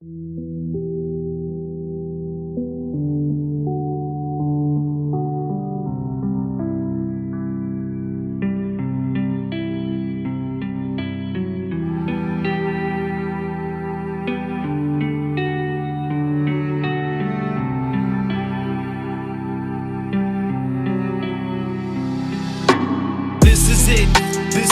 This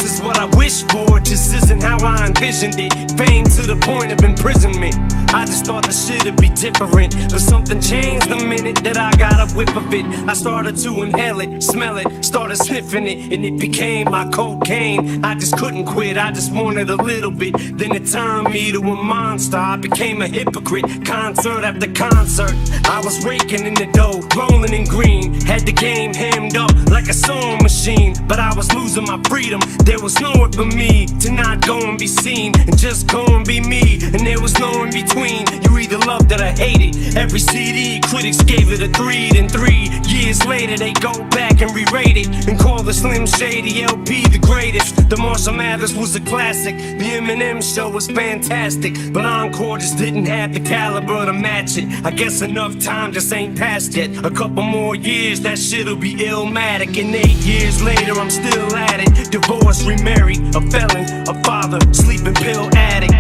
is what I wish for, just isn't how I envisioned it. Fame to the point of imprisonment. I just thought the shit'd be different, but something changed the minute that I got a whiff of it. I started to inhale it, smell it, started sniffing it, and it became my cocaine. I just couldn't quit, I just wanted a little bit. Then it turned me to a monster, I became a hypocrite. Concert after concert, I was raking in the dough, rolling in green. Had the game hemmed up like a sewing machine, but I was losing my freedom. There was nowhere for me to not go and be seen, and just go and be me, and there was no in between. You either loved it or hated. Every CD, critics gave it a 3. Then 3 years later, they go back and re-rate it, and call the Slim Shady LP the greatest. The Marshall Mathers was a classic. The Eminem show was fantastic, but Encore just didn't have the caliber to match it. I guess enough time just ain't passed yet. A couple more years, that shit'll be illmatic. And 8 years later, I'm still at it. Divorced, remarried, a felon, a father, sleeping pill addict.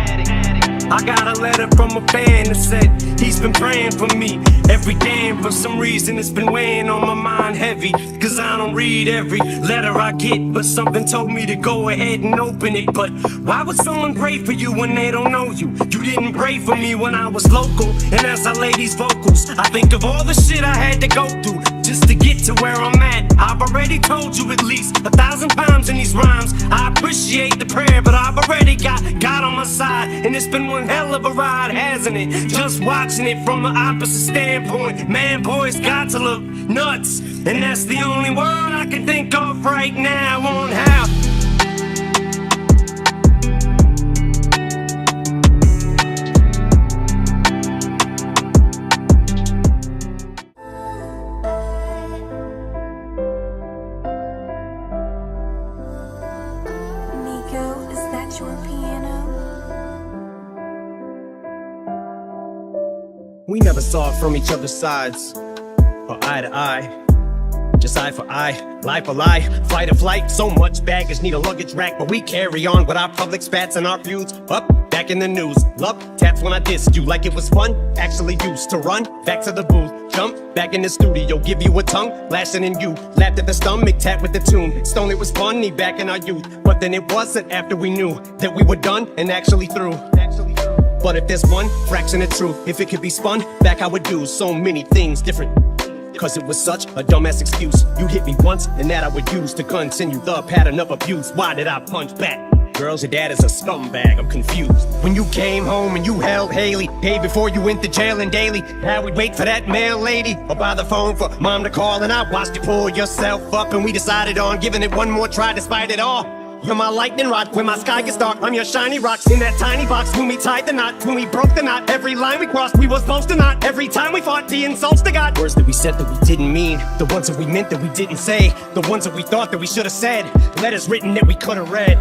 I got a letter from a fan that said he's been praying for me every day, and for some reason it's been weighing on my mind heavy. Cause I don't read every letter I get, but something told me to go ahead and open it. But why would someone pray for you when they don't know you? You didn't pray for me when I was local, and as I lay these vocals, I think of all the shit I had to go through just to get to where I'm at. I've already told you at least 1,000 times in these rhymes. I appreciate the prayer, but I've already got God on my side, and it's been one hell of a ride, hasn't it? Just watching it from the opposite standpoint. Man, boys got to look nuts, and that's the only word I can think of right now on how. We never saw it from each other's sides, or eye to eye, just eye for eye, lie for lie, fight or flight. So much baggage, need a luggage rack, but we carry on with our public spats and our feuds. Up, back in the news, love taps when I dissed you like it was fun. Actually used to run back to the booth, jump back in the studio, give you a tongue lashing, and you laughed at the stomach tap with the tune. Stone, it was funny back in our youth, but then it wasn't after we knew that we were done and actually through. But if there's one fraction of truth, if it could be spun back, I would do so many things different. Cause it was such a dumbass excuse. You hit me once, and that I would use to continue the pattern of abuse. Why did I punch back? Girls, your dad is a scumbag, I'm confused. When you came home and you held Haley, hey, before you went to jail and daily, how we'd wait for that mail lady, or by the phone for mom to call, and I watched you pull yourself up, and we decided on giving it one more try despite it all. You're my lightning rod when my sky gets dark. I'm your shiny rocks in that tiny box. When we tied the knot, when we broke the knot, every line we crossed, we were supposed to not. Every time we fought, the insults to God. Words that we said that we didn't mean, the ones that we meant that we didn't say, the ones that we thought that we should have said, letters written that we could have read.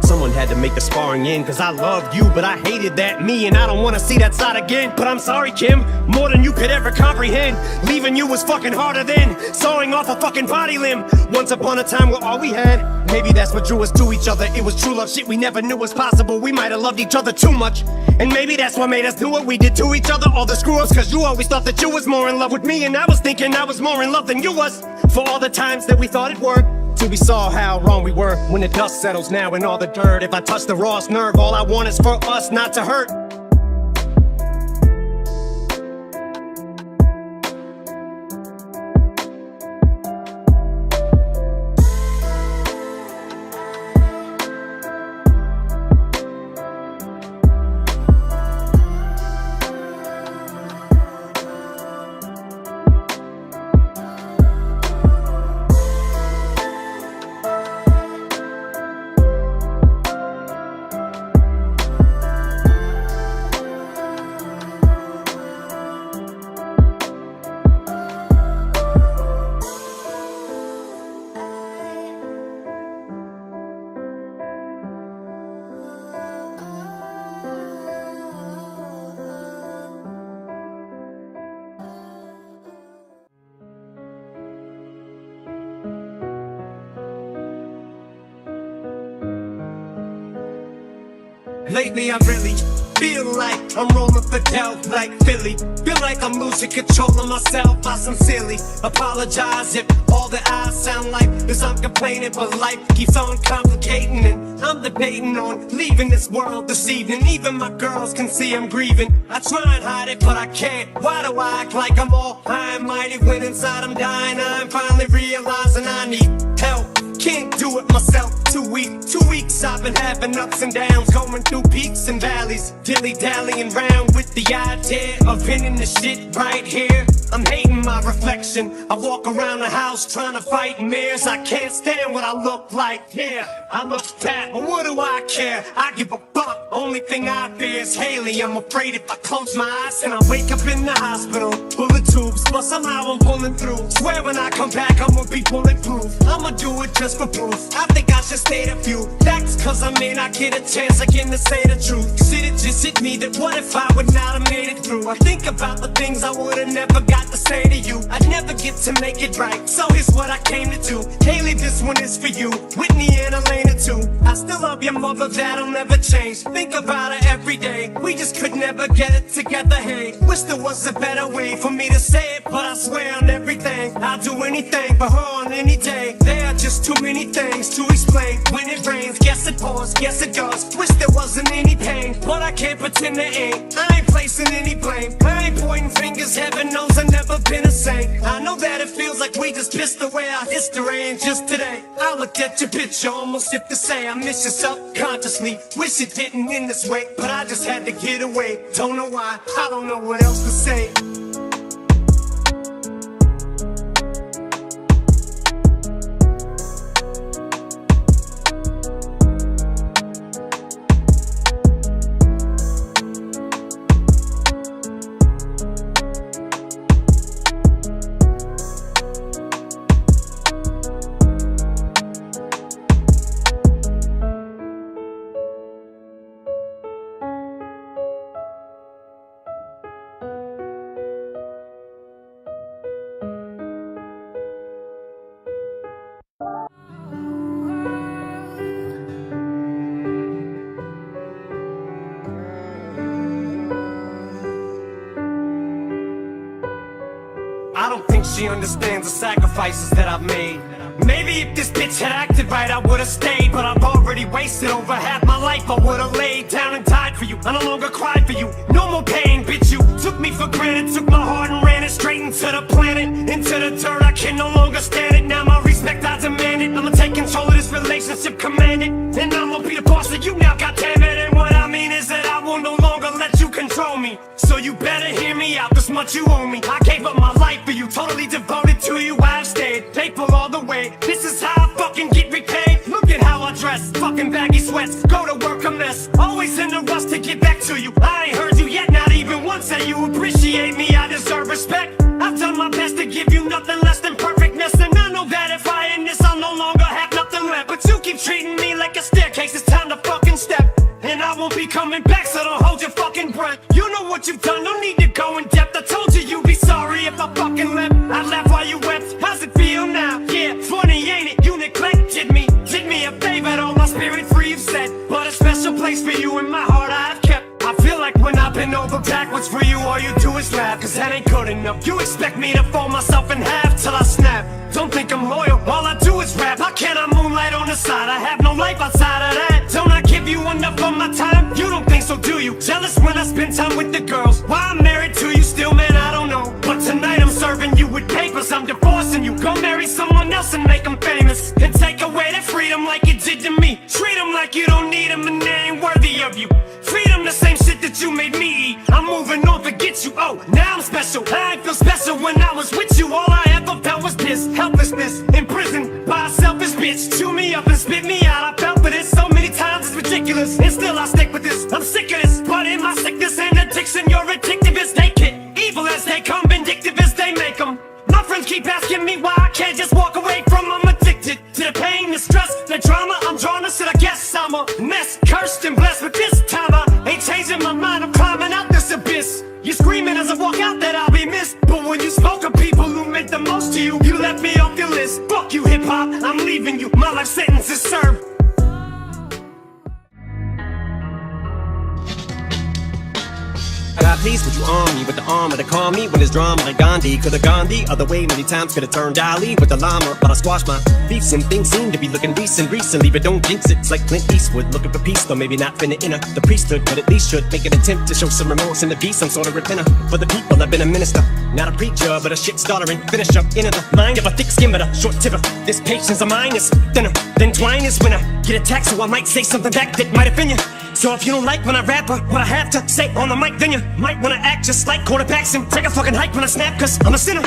Someone had to make the sparring in, cause I loved you, but I hated that me, and I don't wanna see that side again. But I'm sorry, Kim, more than you could ever comprehend. Leaving you was fucking harder than sawing off a fucking body limb. Once upon a time, we're all we had. Maybe that's what drew us to each other. It was true love, shit we never knew was possible. We might have loved each other too much, and maybe that's what made us do what we did to each other. All the screw-ups, cause you always thought that you was more in love with me, and I was thinking I was more in love than you was. For all the times that we thought it worked, till we saw how wrong we were. When the dust settles now and all the dirt, if I touch the rawest nerve, all I want is for us not to hurt. Lately I really feel like I'm rolling for Delph like Philly. Feel like I'm losing control of myself. I sincerely apologize if all that I sound like is I'm complaining, but life keeps on complicating, and I'm debating on leaving this world this evening. Even my girls can see I'm grieving. I try and hide it, but I can't. Why do I act like I'm all high and mighty when inside I'm dying? I'm finally realizing I need help. Can't do it myself, too weak. 2 weeks I've been having ups and downs, going through peaks and valleys, dilly-dallying round with the idea of ending the shit right here. I'm hating my reflection. I walk around the house trying to fight mirrors. I can't stand what I look like. Yeah, I look fat, but what do I care? I give a fuck. Only thing I fear is Haley. I'm afraid if I close my eyes and I wake up in the hospital full of tubes, but somehow I'm pulling through. Swear when I come back I'ma be bulletproof. I'ma do it just for proof. I think I should state a few facts, cause I may not get a chance again to say the truth. Shit, it just hit me that what if I would not have made it through? I think about the things I would've never got to say to you. I'd never get to make it right, so here's what I came to do. Haley, this one is for you. Whitney and Elena too. I still love your mother, that'll never change. Think about her every day. We just could never get it together, hey. Wish there was a better way for me to say it, but I swear on everything I'll do anything for her on any day. There are just too many things to explain. When it rains, guess it pours, guess it does. Wish there wasn't any pain, but I can't pretend there ain't. I ain't placing any blame. I ain't pointing fingers, heaven knows I've never been a saint. I know that it feels like we just pissed away our history, and just today I looked at your picture, almost if to say I miss you subconsciously. Wish it didn't end this way, but I just had to get away. Don't know why, I don't know what else to say. I don't think she understands the sacrifices that I've made. Maybe if this bitch had acted right, I would've stayed. But I've already wasted over half my life. I would've laid down and died for you. I no longer cried for you. No more pain, bitch. You took me for granted, took my heart and ran it straight into the planet, into the dirt. I can no longer stand it. Now my respect I demand it. I'ma take control of this relationship, command it, and I'ma be the boss of you now, goddammit. And what I mean is that I will no longer let you control me. So you better hear me out, this much you owe me. I gave up my life for you, totally devoted to you. I've stayed faithful all the way. This is how I fucking get repaid. Look at how I dress, fucking baggy sweats. Go to work a mess, always in a rush to get back to you. I ain't heard you yet, not even once say you appreciate me. I deserve respect. I've done my best to give you nothing less than perfectness, and I know that if I end this I'll no longer have nothing left. But you keep treating me like a staircase, it's time to fucking step. And I won't be coming back, so don't hold your fucking breath. You know what you've done, no need to go in depth. I told you you'd be sorry if I fucking left. I laughed while you wept, how's it feel now? Yeah, funny ain't it, you neglected me. Did me a favor, all my spirit free you've said. But a special place for you in my heart I've kept. I feel like when I bend over backwards for you, all you do is laugh, cause that ain't good enough. You expect me to fold myself in half till I snap. Don't think I'm loyal, all I do is rap. How can I moonlight on the side? I have no life outside of that. Don't I give you enough of my time? You don't think so, do you? Jealous when I spend time with the girls. Why I'm married to you still, man, I don't know. But tonight I'm serving you with papers, I'm divorcing you. Go marry someone else and make them famous, and take away their freedom like you did to me. Treat them like you don't need them and they ain't worthy of you. Feed them the same shit that you made me eat. I'm moving on, forget you, oh, now I'm special. I ain't feel special when I was with you. All I ever felt was piss, helplessness, imprisoned by a selfish bitch. Chew me up and spit me out, I fell for this so many times it's ridiculous. And still I stick with this, I'm sick of this. But in my sickness and addiction, you're addictive as they get. Evil as they come, vindictive as they make them. My friends keep asking me why I can't just walk away from them. I'm addicted to the pain, the stress, the drama. I'm drawn to shit, I guess I'm a mess. Cursed and blessed, but this time I ain't changing my mind. I'm climbing out this abyss. You're screaming as I walk out that I'll be missed. But when you spoke of people who meant the most to you, you left me off your list. Fuck you, hip-hop, I'm. I'm leaving you, my life sentence is served. please, would you arm me with the armor to calm me when there's drama like Gandhi? Could've gone the other way many times, could've turned Ali with the llama, but I squashed my beefs and things seem to be looking decent recently, but don't jinx it. It's like Clint Eastwood looking for peace, though maybe not finna enter the priesthood, but at least should make an attempt to show some remorse and to be some sort of repenter for the people. I've been a minister, not a preacher, but a shit starter and finisher. In the mind of a thick skin, but a short tipper. This patience of mine is thinner than twine is when I get attacked, so I might say something back that might offend you. So if you don't like when I rap or what I have to say on the mic, then you might wanna act just like quarterbacks and take a fucking hike when I snap, cause I'm a sinner.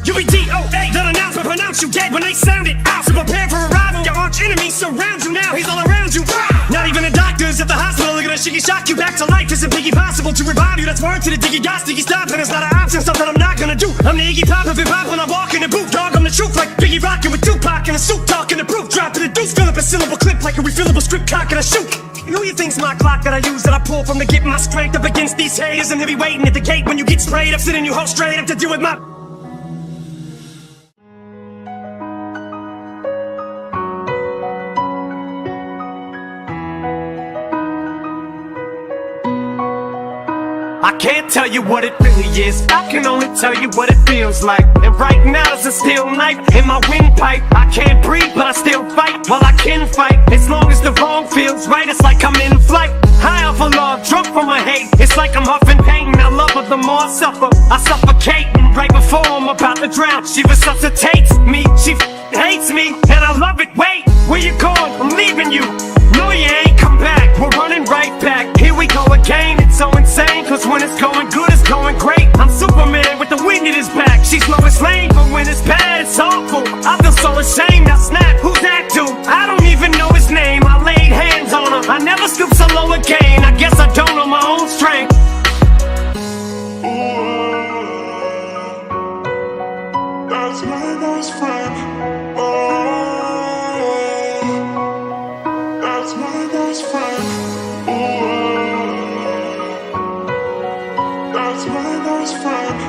You be DOA, that announcement pronounce you dead when they sound it out. So prepare for arrival, your arch enemy surrounds you now, he's all around you. Not even the doctors at the hospital are gonna shiggy shock you back to life. It's Biggie possible to revive you, that's word to the diggy got sticky stop, and it's not an option, something I'm not gonna do. I'm the Iggy Pop of hip-hop when I walk in the booth, dog, I'm the truth, like Biggie rockin' with Tupac in a suit, talking the proof, dropping the deuce, fill up a syllable clip like a refillable script, cock and a shoot. Who you think's my clock that I use, that I pull from to get my strength up against these haters, and they be waiting at the gate when you get sprayed up, sitting you hold straight up to deal with my... I can't tell you what it really is, I can only tell you what it feels like. And right now there's a steel knife in my windpipe. I can't breathe but I still fight, while I can fight. As long as the wrong feels right, it's like I'm in flight. High off of love, drunk from my hate, it's like I'm huffing pain. I love her the more I suffer, I suffocate. And right before I'm about to drown, she resuscitates me. She hates me, and I love it. Wait, where you going? I'm leaving you. No, you ain't come back, we're running right back. Here we go again, it's so insane, cause when it's going good, it's going great. I'm Superman with the wind in his back. She's Lois Lane, but when it's bad, it's awful. I feel so ashamed, I snap, who's that dude? I don't even know his name, I laid hands on him. I never stoop so low again, I guess I don't know my own strength. That's my best friend. That's my best friend. That's my best friend.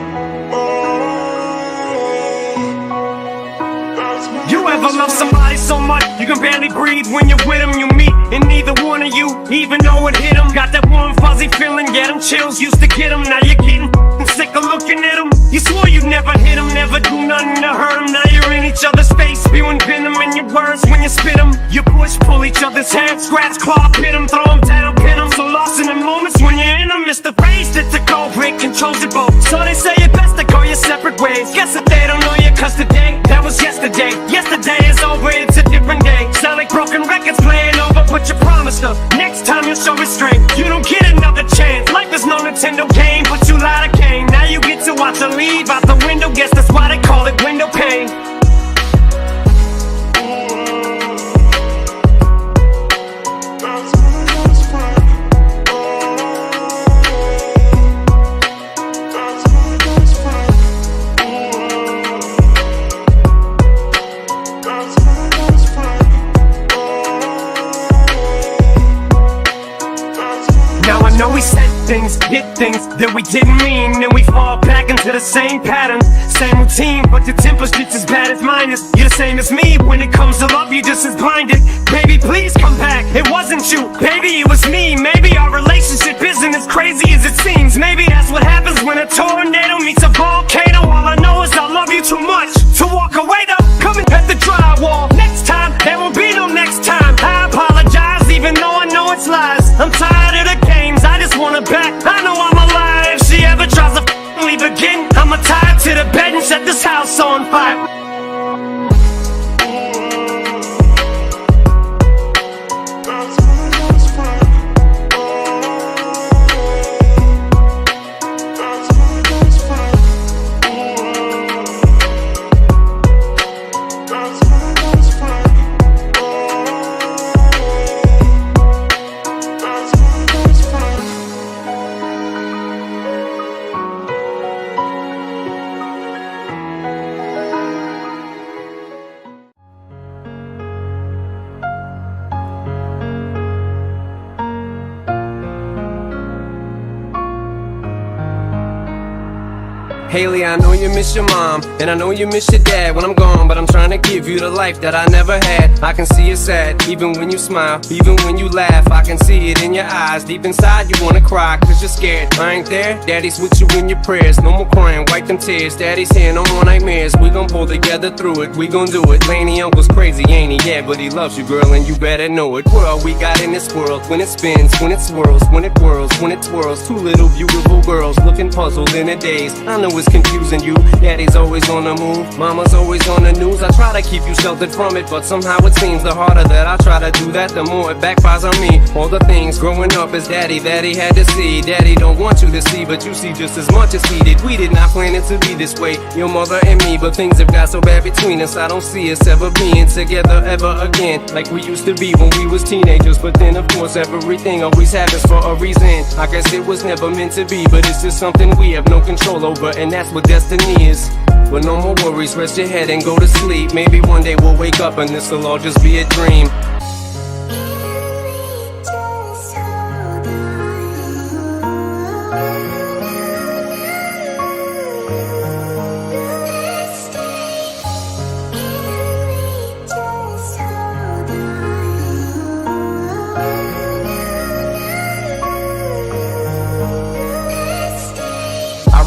You ever love somebody so much you can barely breathe when you're with them? You meet and neither one of you even know it hit them. Got that warm fuzzy feeling, yeah, them chills used to get them. Now you're getting sick of looking at them. You swore you'd never hit them, never do nothing to hurt them. Now you're in each other's face, spewing venom in your words when you spit them. You push, pull each other's hair, scratch, claw, pit them, throw them down, pin them. So lost in the moments when you're in them, it's the phrase that the culprit controls it both. So they say it best to go your separate ways. Guess that they don't know you, cause today, that was yesterday. Yesterday is over, it's a different day. Sound like broken records playing over, but you promised her next time you'll show restraint. You don't get another chance. Life is no Nintendo game, but you lied again. Now you get to watch her leave out the window. Guess that's why they call it window pane. That's my best friend. That's my best friend. That's my best friend. Now I know we said things, did things that we didn't mean, and we fall back into the same pattern, same routine. But your temper's just as bad as mine is. You're the same as me. When it comes to love, you're just as blinded. Baby, please come back. It wasn't you, baby, it was me. Maybe our relationship isn't as crazy as it seems. Maybe that's what happens when a tornado meets a volcano. All I know is I love you too much to walk away though. Coming at the drywall. Next time, there won't be no next time. I apologize, even though I know it's lies. I'm tired of the games, I just want her back. I know I'm alive. If she ever tries to leave again, I'ma tie her to the bed and set this house on fire. That's my best friend. That's my best friend. That's my best friend. That's my best friend. Haley, I know you miss your mom, and I know you miss your dad when I'm gone, but I'm trying to give you the life that I never had. I can see you sad, even when you smile, even when you laugh. I can see it in your eyes, deep inside you wanna cry, cause you're scared. I ain't there, daddy's with you in your prayers. No more crying, wipe them tears, daddy's here, no more nightmares. We gon' pull together through it, we gon' do it. Laney uncle's crazy, ain't he? Yeah, but he loves you, girl, and you better know it. What all we got in this world, when it spins, when it swirls, when it whirls, when it twirls. Two little beautiful girls looking puzzled in a daze. I know it's confusing you, daddy's always on the move, mama's always on the news. I try to keep you sheltered from it, but somehow it seems the harder that I try to do that, the more it backfires on me. All the things growing up as daddy that he had to see, daddy don't want you to see, but you see just as much as he did. We did not plan it to be this way, your mother and me, but things have got so bad between us. I don't see us ever being together ever again, like we used to be when we was teenagers. But then of course everything always happens for a reason. I guess it was never meant to be, but it's just something we have no control over, and that's what destiny is. But no more worries, rest your head and go to sleep. Maybe one day we'll wake up and this'll all just be a dream.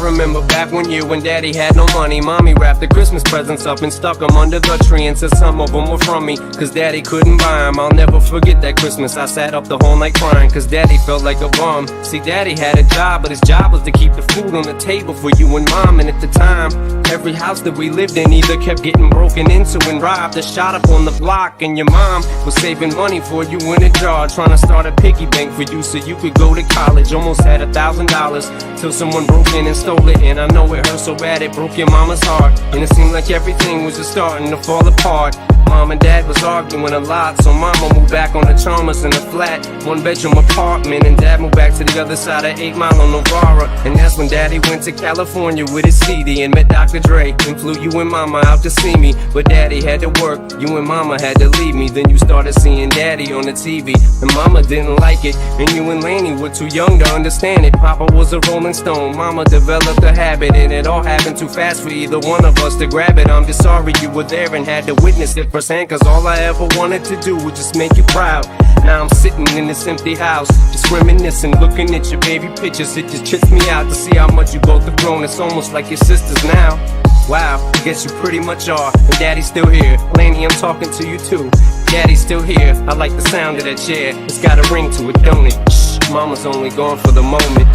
Remember back one year when daddy had no money, mommy wrapped the Christmas presents up and stuck them under the tree and said some of them were from me, cause daddy couldn't buy them. I'll never forget that Christmas, I sat up the whole night crying, cause daddy felt like a bum. See, daddy had a job, but his job was to keep the food on the table for you and mom. And at the time, every house that we lived in either kept getting broken into and robbed or shot up on the block. And your mom was saving money for you in a jar, trying to start a piggy bank for you so you could go to college. Almost had $1,000 till someone broke in and stole it. And I know it hurt so bad it broke your mama's heart, and it seemed like everything was just starting to fall apart. Mom and dad was arguing a lot, so mama moved back on the Chalmers in a flat, one-bedroom apartment, and dad moved back to the other side of 8 Mile on Novara. And that's when daddy went to California with his CD and met Dr. Dre, and flew you and mama out to see me. But daddy had to work, you and mama had to leave me. Then you started seeing daddy on the TV, and mama didn't like it, and you and Laney were too young to understand it. Papa was a Rolling Stone, mama developed a habit, and it all happened too fast for either one of us to grab it. I'm just sorry you were there and had to witness it firsthand, cause all I ever wanted to do was just make you proud. Now I'm sitting in this empty house, just reminiscing, looking at your baby pictures. It just trips me out to see how much you both have grown. It's almost like your sisters now. Wow, I guess you pretty much are, and daddy's still here. Laney, I'm talking to you too. Daddy's still here, I like the sound of that chair. It's got a ring to it, don't it? Shh, mama's only gone for the moment.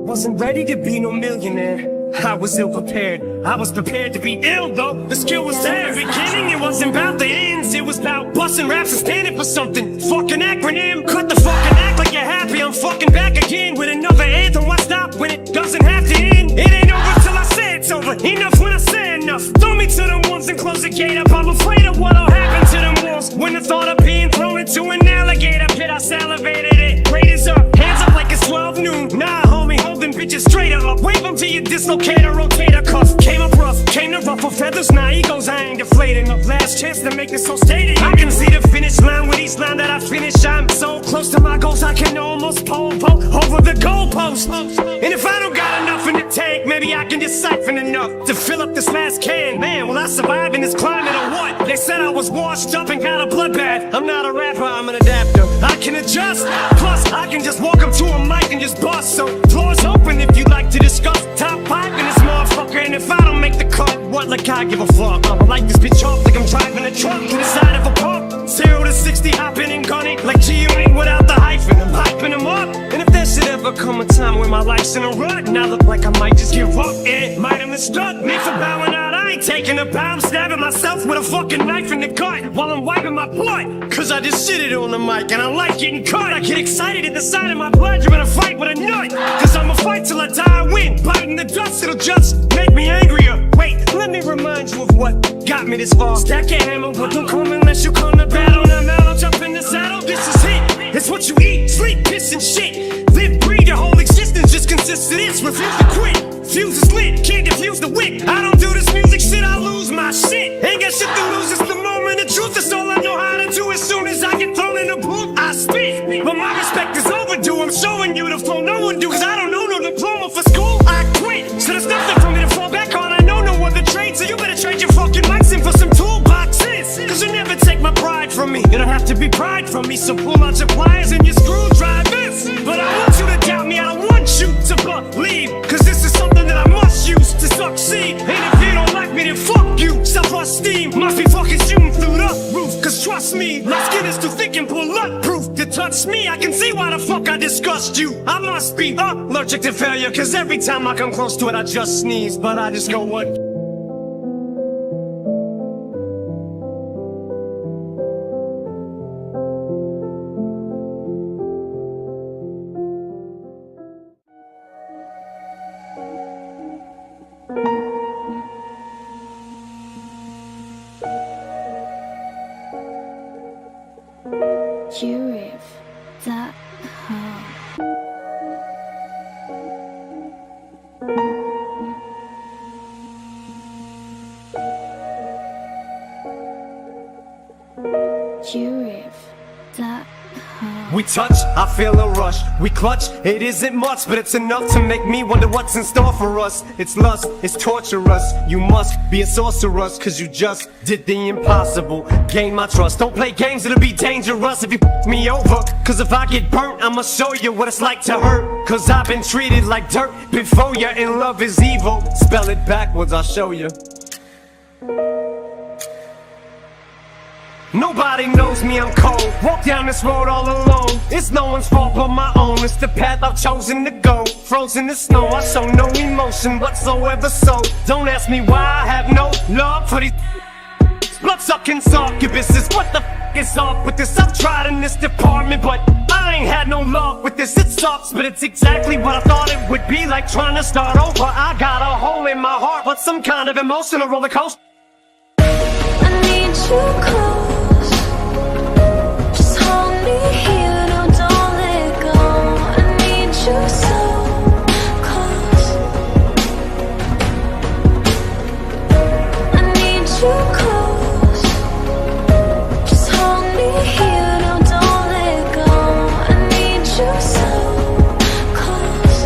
Wasn't ready to be no millionaire, I was ill prepared. I was prepared to be ill though, the skill was there. In the beginning it wasn't about the ends, it was about busting raps and standing for something. Fucking acronym, cut the fucking act like you're happy. I'm fucking back again with another anthem. Why stop when it doesn't have to end? It ain't over till I say it's over, enough when I say enough. Throw me to them walls and close the gate up. I'm afraid of what'll happen to them walls when the thought of being thrown into an alligator pit. I salivated it, ratings up, hands up like it's 12 noon. Nah homie, hold them bitches straight up. Wave them till you dislocate a rotator cuff. Came up rough, came to ruffle feathers. Now egos, I ain't deflating. The last chance to make this so stated. I can see the finish line with each line that I finish. I'm so close to my goals, I can almost pole vault over the goalpost. And if I don't got enough in the tank, maybe I can just siphon enough to fill up this last can. Man, will I survive in this climate or what? They said I was washed up and got a bloodbath. I'm not a rapper, I'm an adapter. I can adjust, plus I can just walk up to a mic and just bust. So floor's open if you'd like to discuss. Top 5 in this motherfucker, and if I don't make the cut, what, like I give a fuck? I'ma light this bitch off like I'm driving a truck to the side of a pump. 0 to 60 hopping and gunning like G-Unit without the hyphen. I'm hyping them up. And if there should ever come a time where my life's in a rut and I look like I might just give up, it might have mistook me for bowing out. I ain't taking a bow, I'm stabbing myself with a fucking knife in the gut while I'm wiping my blood. Cause I just shit it on the mic and I like getting cut. I get excited at the sight of my blood. You're in a fight with a nut. Cause I'ma fight till I die, I win. Biting the dust, it'll just make me angrier. Wait, let me remind you of what got me this far. Stack your ammo, but don't come unless you come to battle. Now I'll jump in the saddle. This is it. It's what you eat, sleep, piss and shit. Live, breathe, your whole existence just consists of this. Refuse to quit. Fuse is lit, can't defuse the wick. I don't do this music shit, I lose my shit. Ain't got shit to lose, it's the moment of truth. It's all I know how to do. As soon as I get thrown in the booth, I spit. But my respect is overdue, I'm showing you the flow no one do. Cause I don't know no diploma for school, I quit. So there's nothing for me to fall back on, I know no other trade. So you better trade your fucking mics in for some toolboxes. Cause you never take my pride from me. You don't have to be pride from me, so pull out your pliers and your screwdrivers. But I want you to doubt me, I don't want you to believe. Cause this is something that I must use to succeed. And if you don't like me, then fuck you. Self-esteem must be fucking shooting through the roof. Cause trust me, my skin is too thick and bulletproof to touch me. I can see why the fuck I disgust you. I must be allergic to failure. Cause every time I come close to it, I just sneeze. But I just go, what? Jurif.com. Jurif.com. We touch, I feel a rush. We clutch, it isn't much, but it's enough to make me wonder what's in store for us. It's lust, it's torturous. You must be a sorceress, cause you just did the impossible. Gain my trust, don't play games, it'll be dangerous if you f me over. Cause if I get burnt, I'ma show you what it's like to hurt. Cause I've been treated like dirt before you, and love is evil. Spell it backwards, I'll show you. Nobody knows me, I'm cold. Walk down this road all alone. It's no one's fault but my own. It's the path I've chosen to go. Frozen in snow, I show no emotion whatsoever. So don't ask me why I have no love for these blood-sucking succubuses. What the f is up with this? I've tried in this department, but I ain't had no luck with this. It sucks, but it's exactly what I thought it would be. Like trying to start over. I got a hole in my heart, but some kind of emotional roller coaster. I need you close. Here, no, don't let go. I need you so close. I need you close. Just hold me here, no, don't let go. I need you so close.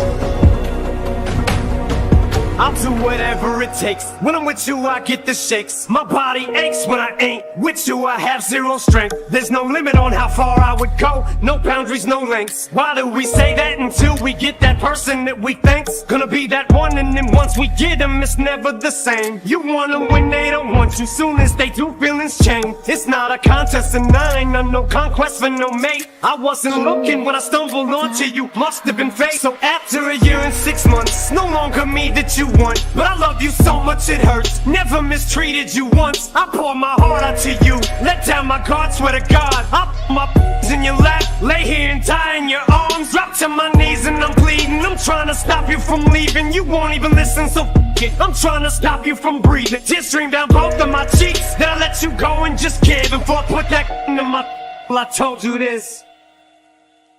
I'll do whatever it takes. When I'm with you, I get the shakes. My body aches when I ain't with you. I have zero strength. There's no limit on how far I would go. No boundaries, no lengths. Why do we say that until we get that person that we think's gonna be that one? And then once we get them, it's never the same. You want them when they don't want you. Soon as they do, feelings change. It's not a contest, and I ain't on no conquest for no mate. I wasn't looking when I stumbled onto you. Must have been fate. So after a year and 6 months, it's no longer me that you want. But I love you so much it hurts. Never mistreated you once. I pour my heart out to you. Let down my guard, swear to God. I put my in your lap, lay here and die in your arms. Drop to my knees and I'm bleeding. I'm trying to stop you from leaving. You won't even listen, so f it. I'm trying to stop you from breathing. Tears stream down both of my cheeks. Then I let you go and just give. Before I put that into my well, I told you this.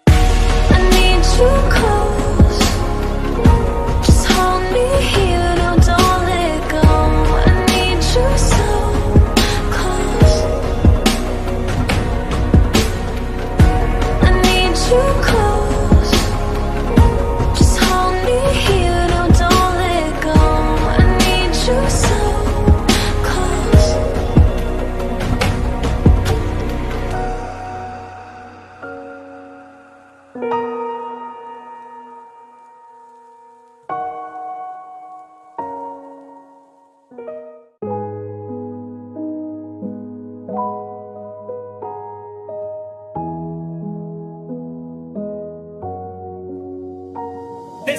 I need you close. Just hold me here, no, don't let go. I need you so close. I need you close. Just hold me here, no, don't let go. I need you so close.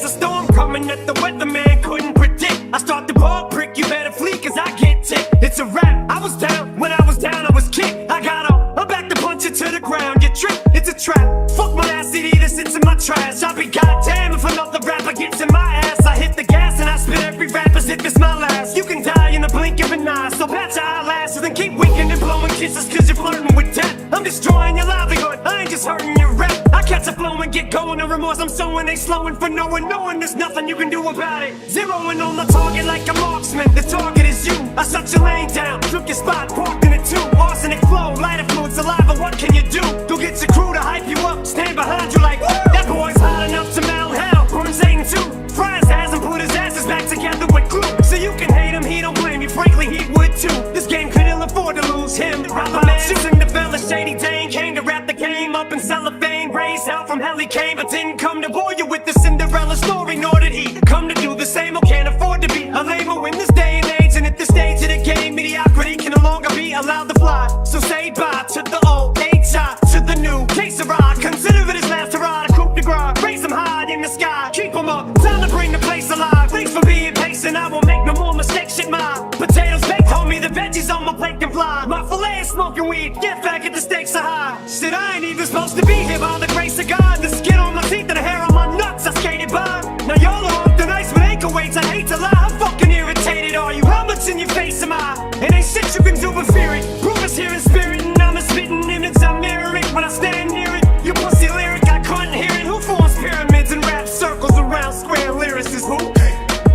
there's a storm coming that the weatherman couldn't predict. I start the ball prick, you better flee cause I get ticked. It's a rap, I was down, when I was down I was kicked. I got up, I'm back to punch it to the ground. You trick, it's a trap, fuck my ass CD that sits in my trash. I'll be goddamn if another rapper gets in my ass. I hit the gas and I spit every rap as if it's my last. You can die in the blink of an eye, so pat your eyelashes and keep winking and blowing kisses cause you're flirting with death. I'm destroying your livelihood, I ain't just hurting your rep. I catch a flow and get going, no remorse I'm sowing. They slowing for no one, knowing there's nothing you can do about it. Zeroing on the target like a marksman, the target is you. I shut your lane down, took your spot, parked in it too. Arsenic flow, lighter fluid, saliva, what can you do? Go get your crew to hype you up, stand behind you like, woo! That boy's hot enough to melt hell, burn Satan too. Fry his ass and put his asses back together with glue. So you can hate him, he don't blame you, frankly he would too. This game could ill afford to lose him. Rapper man, shooting the fella Shady Dane, came to wrap the game up in cellophane. Raised hell from hell he came, but didn't come to bore you with the Cinderella story, nor did he come to do the same or can't afford to be a lame-o in this day and age. And at this stage of the game, mediocrity can no longer be allowed to fly. So say bye to the old, H.I. to the new. Case of ride, consider it his last hurrah to coupe de grace. Raise him high in the sky, keep him up, time to bring the place alive. Thanks for being patient, I won't make no more mistakes, shit my potatoes baked, homie, the veggies on my plate can fly. My filet is smoking weed, get back at the stakes are high. Shit, I ain't even supposed to be here by the grace of God. The skin on my teeth and the hair on my nuts, I skated by. Now y'all are off the ice with ankle weights, I hate to lie. How fucking irritated are you? How much in your face am I? It ain't shit you can do but fear it. Proof is here in spirit and I'm a spitting image, I mirror it when I stand near it. You pussy lyric, I couldn't hear it. Who forms pyramids and rap circles around square lyricists? Who?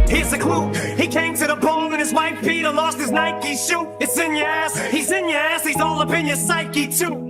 Here's a clue. He came to the bowl and his wife Peter lost his Nike shoe. It's in your ass, he's in your ass, he's all up in your psyche too.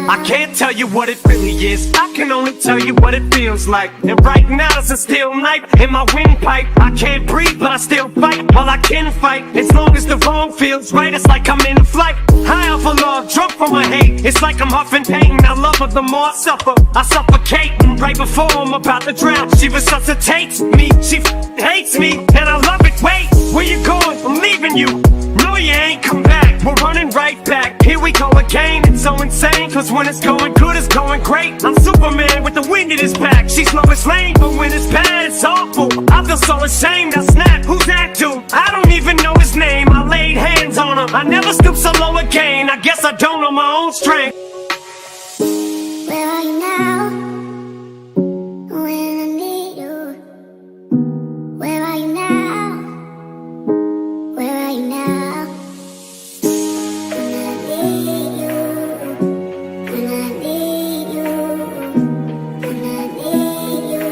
I can't tell you what it really is, I can only tell you what it feels like. And right now it's a steel knife in my windpipe. I can't breathe but I still fight, while I can fight. As long as the wrong feels right, it's like I'm in a flight. High off of love, drunk from my hate. It's like I'm huffing pain, I love her the more I suffer. I suffocate, and right before I'm about to drown, she resuscitates me, she hates me, and I love it. Wait, where you going? I'm leaving you. No, you ain't come back, we're running right back. Here we go again, it's so insane, cause when it's going good, it's going great. I'm Superman with the wind in his back. She's slow as lane, but when it's bad, it's awful. I feel so ashamed, I snap, who's that dude? I don't even know his name, I laid hands on him. I never stoop so low again, I guess I don't know my own strength. Where are you now? When I need you. Where are you now? Where are you now? When I need you. When I need you. When I need you.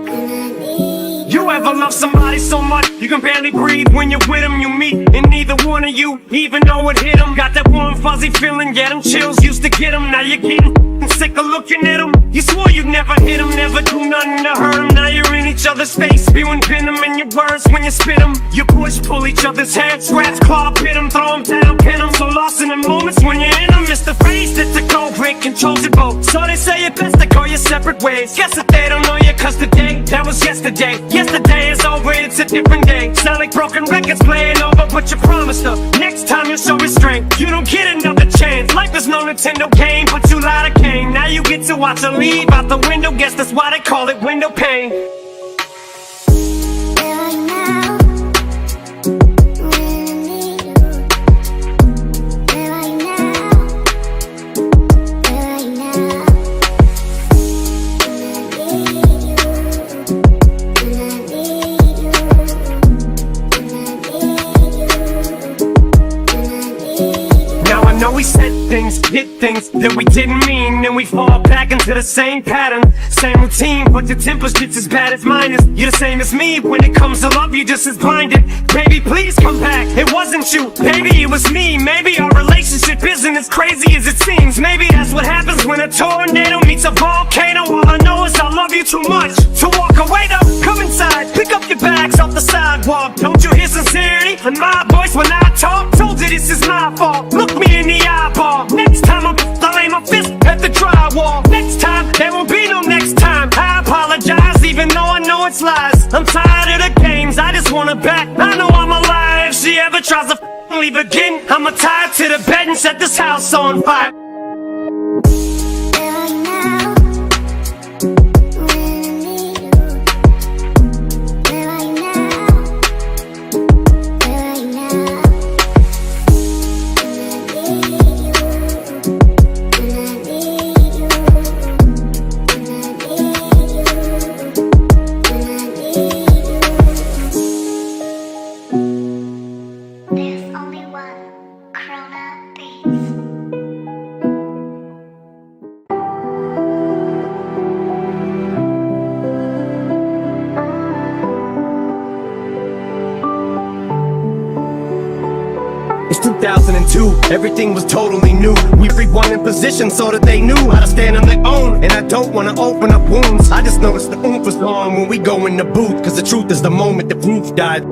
When I need you. You ever love somebody so much you can barely breathe when you're with them? You meet and neither one of you even know it hit them. Got that warm fuzzy feeling, yeah, them chills used to get them. Now you're getting sick of looking at them. You swore you'd never hit them, never do nothing to hurt them. Now you're in each other's face, spewing venom in your words when you spit them. You push, pull each other's hair, scratch, claw, pit them, throw them down, pin them. So lost in the moments when you're in them, it's the phrase that the cold break controls your boat. So they say it best to go your separate ways. Guess that they don't know you cause today, that was yesterday. Yesterday is over, it's a different day. Sound like broken records playing over, but you promised her next time you'll show restraint. You don't get another chance. Life is no Nintendo game, but you lied to Kane. Now you get to watch her leave out the window. Guess that's why they call it window pane. Where are you now? When I need you. Where are you now? Where are you now? When I need you. When I need you. When I need you. When I need you. Now I know know we said things, did things that we didn't mean, and we fall back into the same pattern, same routine. But your temper's just as bad as mine is. You're the same as me. When it comes to love, you're just as blinded. Baby, please come back. It wasn't you, baby, it was me. Maybe our relationship isn't as crazy as it seems. Maybe that's what happens when a tornado meets a volcano. All I know is I love you too much to walk away though. Come inside, pick up your bags off the sidewalk. Don't you hear sincerity in my voice when I talk? Told you this is my fault. Look me in the eyeball. Next time I'll lay my fist at the drywall. Next time, there won't be no next time. I apologize even though I know it's lies. I'm tired of the games, I just want her back. I know I'm alive. If she ever tries to leave again, I'ma tie her to the bed and set this house on fire. Where are you now? When I need you. Where are you now? Where are you now? When I need you. When I need you. When I need you. When I need you. There's only one Corona Beats. It's 2002, everything was totally new. We everyone in position so that they knew how to stand on their own. And I don't wanna open up wounds, I just noticed the oomph was gone when we go in the booth. Cause the truth is the moment the proof died,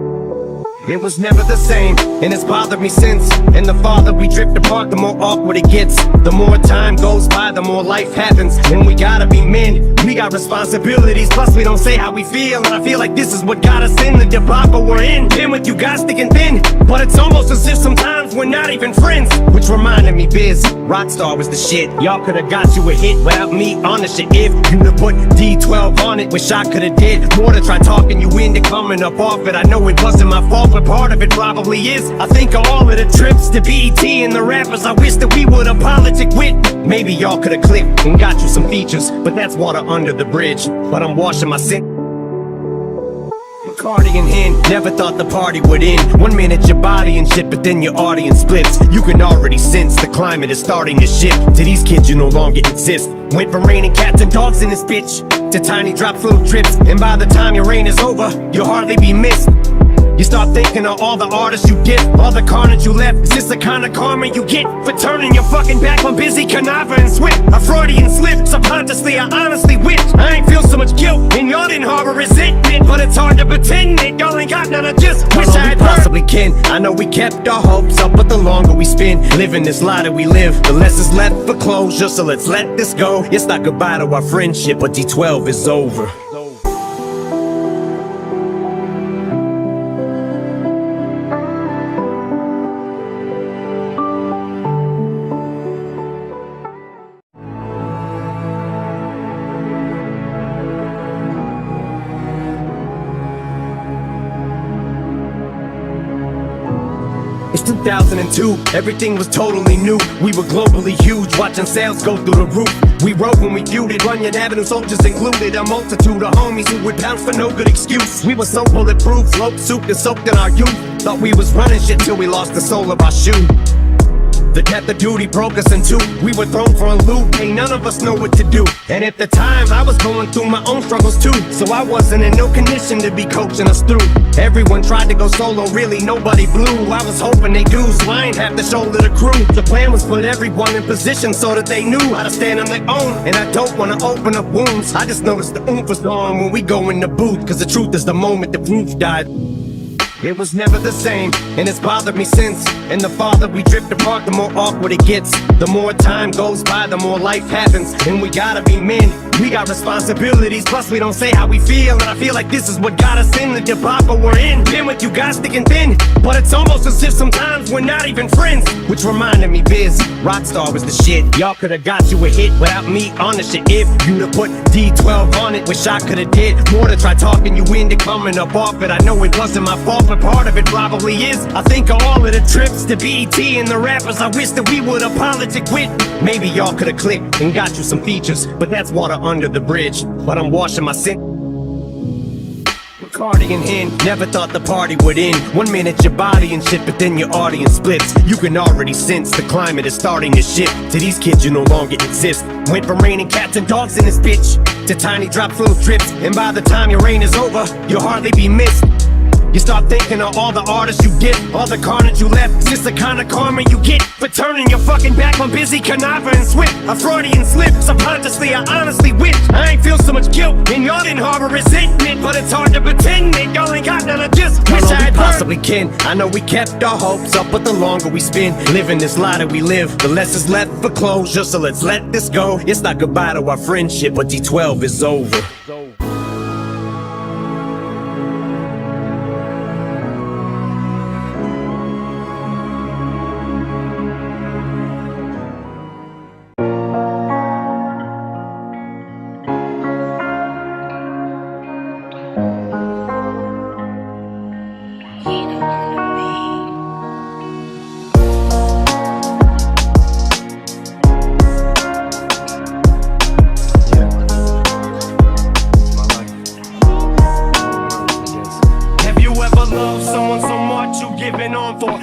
it was never the same, and it's bothered me since. And the farther we drift apart, the more awkward it gets. The more time goes by, the more life happens. And we gotta be men, we got responsibilities. Plus we don't say how we feel, and I feel like this is what got us in the debacle we're in. Been with you guys thick and thin, but it's almost as if sometimes we're not even friends. Which reminded me, Biz, Rockstar was the shit. Y'all could've got you a hit without me on the shit. If you'd have put D12 on it, wish I could've did more to try talking you into coming up off it. I know it wasn't my fault, but part of it probably is. I think of all of the trips to BET and the rappers I wish that we would've politic with. Maybe y'all could've clicked and got you some features, but that's water under the bridge. But I'm washing my sin. Cardi in hand, never thought the party would end. 1 minute your body and shit, but then your audience splits. You can already sense the climate is starting to shift. To these kids you no longer exist. Went from raining cats and dogs in this bitch to tiny drops, little drips. And by the time your reign is over, you'll hardly be missed. You start thinking of all the artists you get, all the carnage you left. Is this the kind of karma you get for turning your fucking back on busy Canava and Swift? A Freudian slip, subconsciously I honestly wish I ain't feel so much guilt and y'all didn't harbor resentment. But it's hard to pretend that y'all ain't got none. I just wish I had possibly can. I know we kept our hopes up, but the longer we spend living this lie that we live, the less is left for closure. So let's let this go. It's not goodbye to our friendship, but D12 is over. It's 2002, everything was totally new. We were globally huge, watching sales go through the roof. We wrote when we feuded, Runyon Avenue soldiers included. A multitude of homies who would pounce for no good excuse. We were so bulletproof, sloped, souped and soaked in our youth. Thought we was running shit till we lost the sole of our shoe. The depth of duty broke us in two. We were thrown for a loop, ain't none of us know what to do. And at the time, I was going through my own struggles too. So I wasn't in no condition to be coaching us through. Everyone tried to go solo, really nobody blew. I was hoping they do, so I ain't have to shoulder the crew. The plan was put everyone in position so that they knew how to stand on their own. And I don't wanna open up wounds, I just noticed the oomph was gone when we go in the booth. Cause the truth is the moment the proof died, it was never the same, and it's bothered me since. And the farther we drift apart, the more awkward it gets. The more time goes by, the more life happens. And we gotta be men, we got responsibilities. Plus we don't say how we feel, and I feel like this is what got us in the debacle we're in. Been with you guys thick and thin, but it's almost as if sometimes we're not even friends. Which reminded me, Biz, Rockstar was the shit. Y'all could've got you a hit without me on the shit. If you'd have put D12 on it, wish I could've did more to try talking you into coming up off it. I know it wasn't my fault, but part of it probably is. I think of all of the trips to BET and the rappers I wish that we would've politic with. Maybe y'all could've clicked and got you some features, but that's water under the bridge. But I'm washing my sin. Bacardi in hand, never thought the party would end. 1 minute your body and shit, but then your audience splits. You can already sense the climate is starting to shift. To these kids you no longer exist. Went from raining cats and dogs in this bitch to tiny drops, little drips. And by the time your reign is over, you'll hardly be missed. You start thinking of all the artists you get, all the carnage you left. Is this the kind of karma you get for turning your fucking back on busy conniver and swift? A Freudian slip, subconsciously I honestly wish I ain't feel so much guilt and y'all didn't harbor resentment. But it's hard to pretend that y'all ain't got none. I just wish I had possibly can. I know we kept our hopes up, but the longer we spend living this lie that we live, the less is left for closure. So let's let this go. It's not goodbye to our friendship, but D12 is over.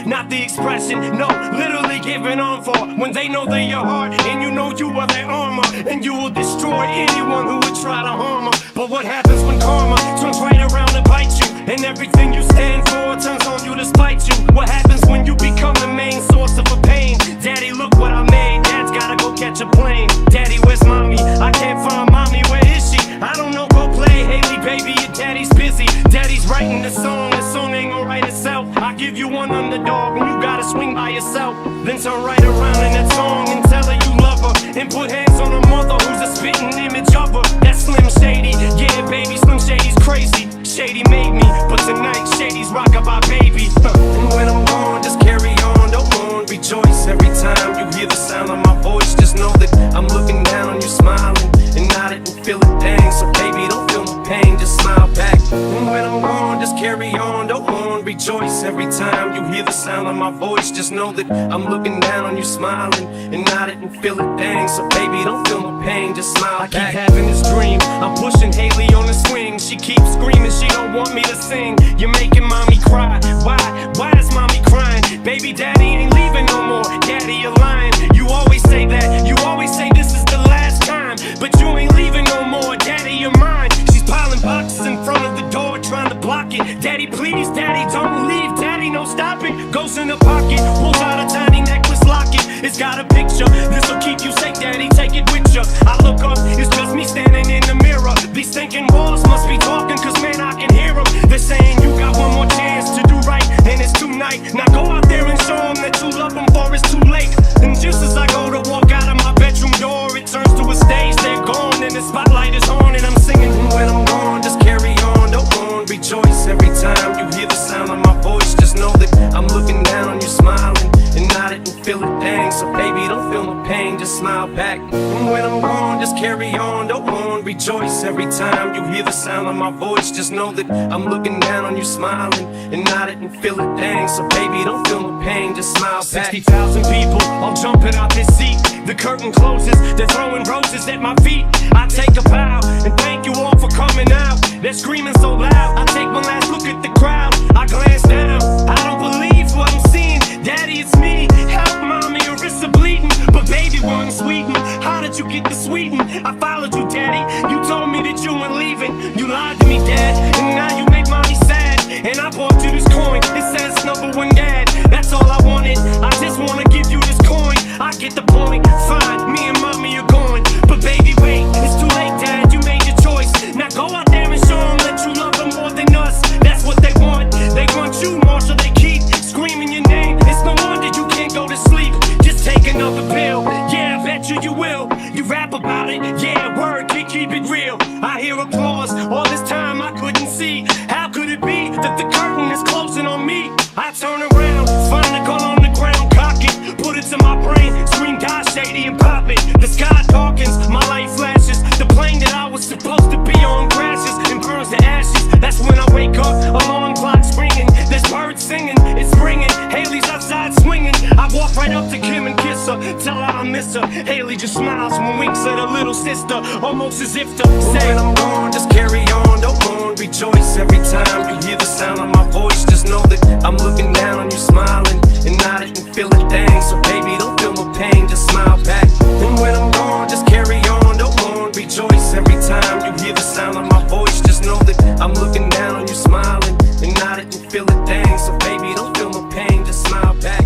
Not the expression, no, literally giving on for when they know they're your heart and you know you are their armor, and you will destroy anyone who would try to harm them. But what happens when karma turns right around and bites you, and everything you stand for turns on you to spite you? What happens when you become the main source of a pain? Daddy, look what I made. Dad's gotta go catch a plane. Daddy, where's mommy? I can't find mommy. Where is she? I don't know. Go play, Haley, baby. Your daddy's busy. Daddy's writing the song. The song ain't gonna write itself. I give you one underdog and you gotta swing by yourself. Then turn right around in that song and tell her you love her, and put hands on her mother who's a spitting image of her. That's Slim Shady. Yeah, baby, Slim Shady's crazy. Shady made me, but tonight Shady's rockabye baby. And when I'm gone, just carry on, don't mourn, rejoice. Every time you hear the sound of my voice, just know that I'm looking down on you, smiling and nodding and feeling dang. So baby, don't feel my pain, just smile back. And when I'm gone, just carry on, don't mourn, rejoice. Every time you hear the sound of my voice, just know that I'm looking down on you, smiling and nodding and feeling dang. So baby, don't feel my pain, just smile back. I keep having this dream, I'm pushing Haley on the swing. She keeps screaming, she don't want me to sing. You're making mommy cry. Why is mommy crying? Baby, daddy ain't leaving no more. Daddy, you're lying. You always say that. You always say this is the last time, but you ain't leaving no more. Daddy, you're mine. She's piling boxes in front of the door, trying to block it. Daddy, please, daddy, don't leave. Daddy, no stopping. Goes in the pocket, pulls out a tiny necklace locket. It's got a picture. This'll keep you safe, daddy. Take it with you. I look up, it's just me standing in the mirror. These thinking walls must be talking, cause man, I can hear them. They're saying you got one more chance to do right, and it's tonight. Now go out there and show them that you love them, for it's too late. And just as I go to walk out of my bedroom door, it turns to a stage, they're gone, and the spotlight is on, and I'm singing. And when I'm gone, just carry on, don't mourn, rejoice. Every time you hear the sound of my voice, just know that I'm looking down on you, smiling and nodding and feeling dang. So baby, don't feel my pain, just smile back. And when I'm gone, just carry on, don't mourn, rejoice. Every time you hear the sound of my voice, just know that I'm looking down on you, smiling and nodding and feeling dang. So baby, don't feel my pain, just smile back. 60,000 people all jumping out this seat. The curtain closes, they're throwing roses at my feet. I take a bow and thank you all for coming out. They're screaming so loud, I take one last look at the crowd. I glance down, I don't believe what I'm seeing. Daddy, it's me, help mommy, your wrists are bleeding. But baby, one sweeten, how did you get the sweeten? I followed you, daddy, you told me that you weren't leaving. You lied to me, dad, and now you make mommy sad. And I bought you this coin, it says #1 dad. That's all I wanted, I just wanna give you this coin. I get the point, fine, me and mommy are going. But baby, wait, it's too late, dad, you made your choice. Now go out there and show them that you love them more than us. That's what they want you, Marshall, they keep screaming your name. It's no wonder you can't go to sleep, just take another pill. Yeah, I bet you will, you rap about it, yeah. walk right up to Kim and kiss her, tell her I miss her. Haley just smiles and winks at her little sister, almost as if to say, when I'm gone, just carry on, don't mourn, rejoice. Every time you hear the sound of my voice, just know that I'm looking down on you, smiling and nodding and feeling things. So baby, don't feel my pain, just smile back. And when I'm gone, just carry on, don't mourn, rejoice. Every time you hear the sound of my voice, just know that I'm looking down on you, smiling and nodding and feeling things. So baby, don't feel my pain, just smile back.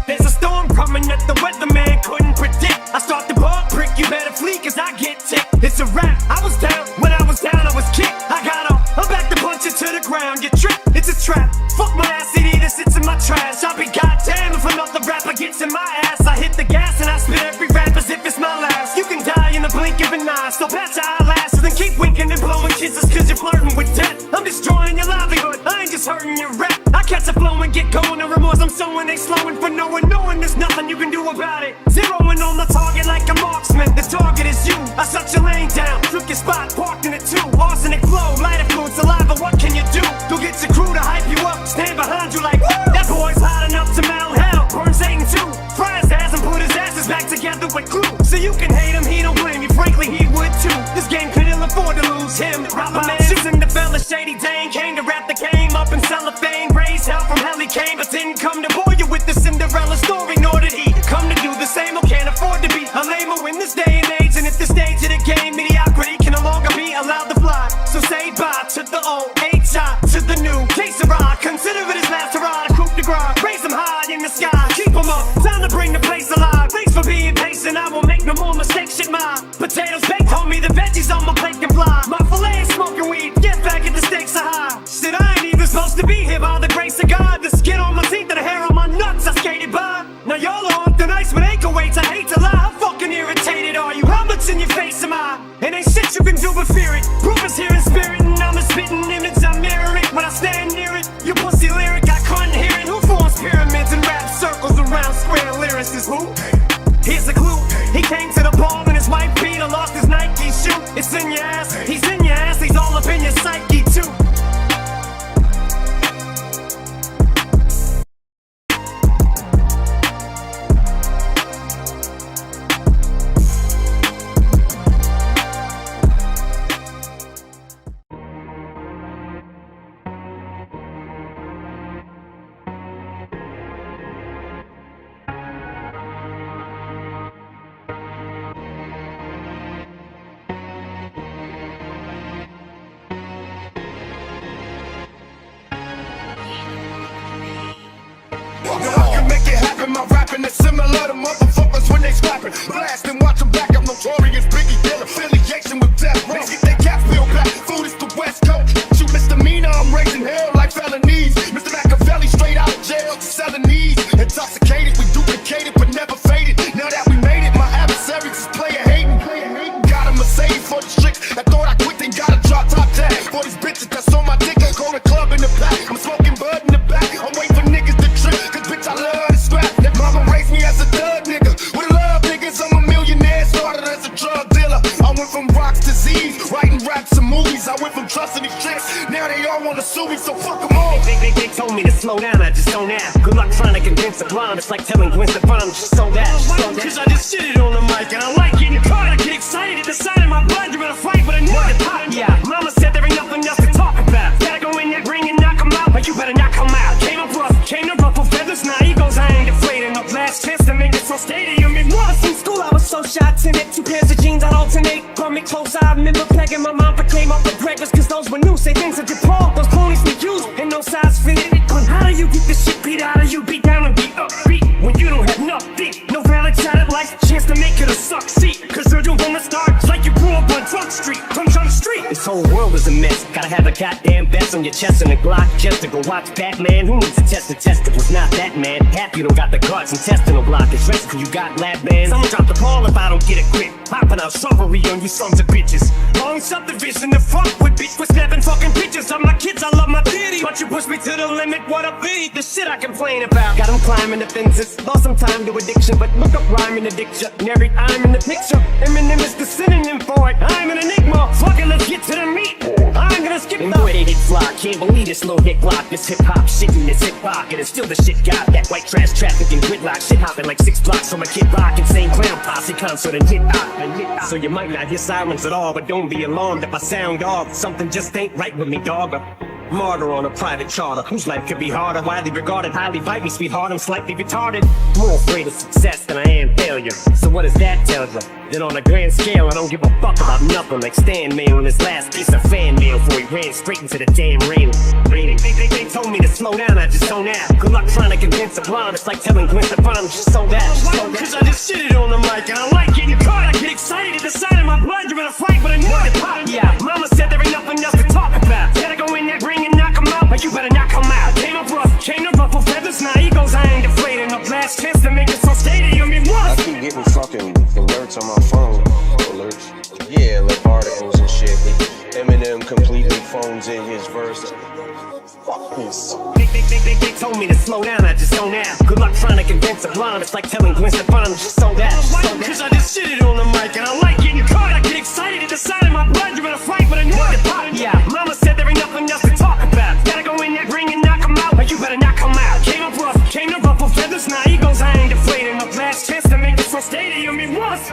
There's a storm coming that the weatherman couldn't predict. I start the ball prick, you better flee cause I get ticked. It's a rap, I was down, when I was down I was kicked. I got up, I'm back to punch it to the ground. You trip, it's a trap, fuck my ass CD that sits in my trash. I'll be goddamn if another rapper gets in my ass. I hit the gas and I spit every rap as if it's my last. You can die in the blink of an eye, so patch your eyelashes and keep winking and blowing kisses cause you're flirting with death. I'm destroying your livelihood, I ain't just hurting your rap. I catch a flow and get going, the remorse I'm sowing ain't slowing for no one, knowing there's nothing you can do about it. Zeroing on the target like a marksman, the target is you. I shut your lane down, took your spot, parked in it too. Arsenic flow, light influence saliva, what can you do? Go get your crew to hype you up, stand behind you like, woo! That boy's hot enough to mount hell, burn Satan too. Fry his ass and put his asses back together with glue. So you can hate him, he don't blame you, frankly he would too. This game could ill afford to lose him. Rapper man, shooting the fella Shady Dane, came to rap the game up in cellophane. Raised hell from hell he came, but didn't come to bore you with the Cinderella story, nor did he come to do the same or can't afford to be a lamer in this day and age. And at this stage of the game, mediocrity can no longer be allowed to fly. So say bye to the old, H-I to the new. Quesara, consider it his last hurrah, a coup de grace. Raise them high in the sky, keep them up, time to bring the place alive. Thanks for being patient, I won't make no more mistakes. Shit, my potatoes baked, homie, the veggies on my plate can fly. My filet is smoking weed, get back at the stakes are high. Shit, I ain't even supposed to be here by the grace of God. The skin on my teeth and the hair on my nuts, I skated by. Now y'all are on thin ice with ankle weights, I hate to lie. How fucking irritated are you? How much in your face am I? And ain't shit you can do but fear it. Proof is here in spirit, and I'm a spitting image, I mirror it. When I stand near it, your pussy lyric, I couldn't hear it. Who forms pyramids and rap circles around square lyrics is who? Here's a clue, he came to the ball and his wife Peter lost his Nike shoe. It's in your ass, he's in your ass, he's all up in your psyche too. My rapping is similar to motherfuckers when they scrapping. Blast and watch them back, I'm notorious Biggie deal. Affiliation with death row. They cats feel back, food is the West Coast. Shoot misdemeanor, I'm raising hell like felonies. Mr. Machiavelli straight out of jail, selling knees. Intoxicated, we duplicated but never faded. Now that we made it, my adversaries is player hating. Got a Mercedes for the tricks that thought I quit, they got a drop top tag. For these bitches that's on my dick, I go to club in the back. I'm smoking bud in the back, I'm waiting for niggas to trip. Cause bitch, I love to scrap. Mama raised me as a thug nigga. With love niggas, I'm a millionaire. Started as a drug dealer. I went from rocks to Z's, writing raps and movies. I went from trusting these tricks. Now they all wanna sue me, so fuck them all. They told me to slow down, I just don't ask. Good luck trying to convince the blind. It's like telling Gwen Stefani, just so that. Cause I just shitted on the mic and I like getting caught. I get excited, deciding my blood, you're gonna fight with a nigga. Yeah, mama said there ain't nothing else to talk about. Gotta go in that ring and knock him out, but you better not come out. Came up rough, came to ruffle feathers, now egos, I ain't afraid of no last chance to make this on stadium. It was in school, I was so shy, timid. 2 pairs of jeans, I'd alternate. Brought me close, I remember pegging my mom, but came up with breakfast, cause those were new. Say things that DePaul, those ponies we used, and no size fitted. How do you get this shit beat out of you? Beat down and be upbeat when you don't have nothing. No valid shot at life, chance to make it or succeed. Cause you're the one that starts like you grew up on Drunk Street. Punch on the street. This whole world is was a mess. Gotta have a goddamn vest on your chest and a Glock just to go watch Batman. Who needs to test the test? It was not that man. Half you don't got the guts, intestinal blockage. Rest of you got lab bands. Someone drop the ball if I don't get a grip. Popping out strawberry on you sons of bitches. Long subdivision to fuck with, bitch. For snapping fucking pictures of my kids. I love my titty, but you push me to the limit. What a beat, the shit I complain about. Got them climbing the fences. Lost some time to addiction, but look up rhyme in the dictionary. I'm in the picture. Eminem is the synonym for it. I'm an enigma. Fuck it, let's get to the meat. I'm gonna skip the boy, they hit fly. Can't believe this little hit block. This hip hop shit in this hip pocket. And still the shit got that white trash traffic and gridlock. Shit hopping like 6 blocks from a Kid Rock. Insane clown posse concert and hit hop. So you might not hear sirens at all, but don't be alarmed if I sound off. Something just ain't right with me, dog. Martyr on a private charter, whose life could be harder. Widely regarded, highly bite me, sweetheart, I'm slightly retarded. More afraid of success than I am failure. So what does that tell you? That on a grand scale, I don't give a fuck about nothing. Like Stan Mail on his last piece of fan mail before he ran straight into the damn rain. They told me to slow down, I just don't out. Good luck trying to convince a blonde. It's like telling Gwen Stefani, just so that. Cause I just shitted on the mic and I like getting caught. I get excited at the sight of my blood. You're in a fight with a nugget pop. Yeah, mama said there ain't nothing else to talk about. Gotta go in that ring and knock him out, but you better knock him out. Came up rough, came to ruffle feathers. Now egos, I ain't afraid of no last chance to make it so stadium. It was. I keep getting fucking alerts on my phone. Alerts? Yeah, like articles and shit. Eminem completely phones in his verse. Fuck this. They told me to slow down, I just don't out. Good luck trying to convince a blonde. It's like telling Gwen Stefani, just so that. Cause I just shitted on the mic and I like getting caught. I get excited at the sight of my blood. You're in a fight with a nugget pop. Yeah, mama said there ain't nothing else to talk about. Gotta go in that ring and knock him out, but you better knock him out. Came up rough, came to ruffle feathers. Now egos, I ain't afraid of no last chance to make this so stadium. It was.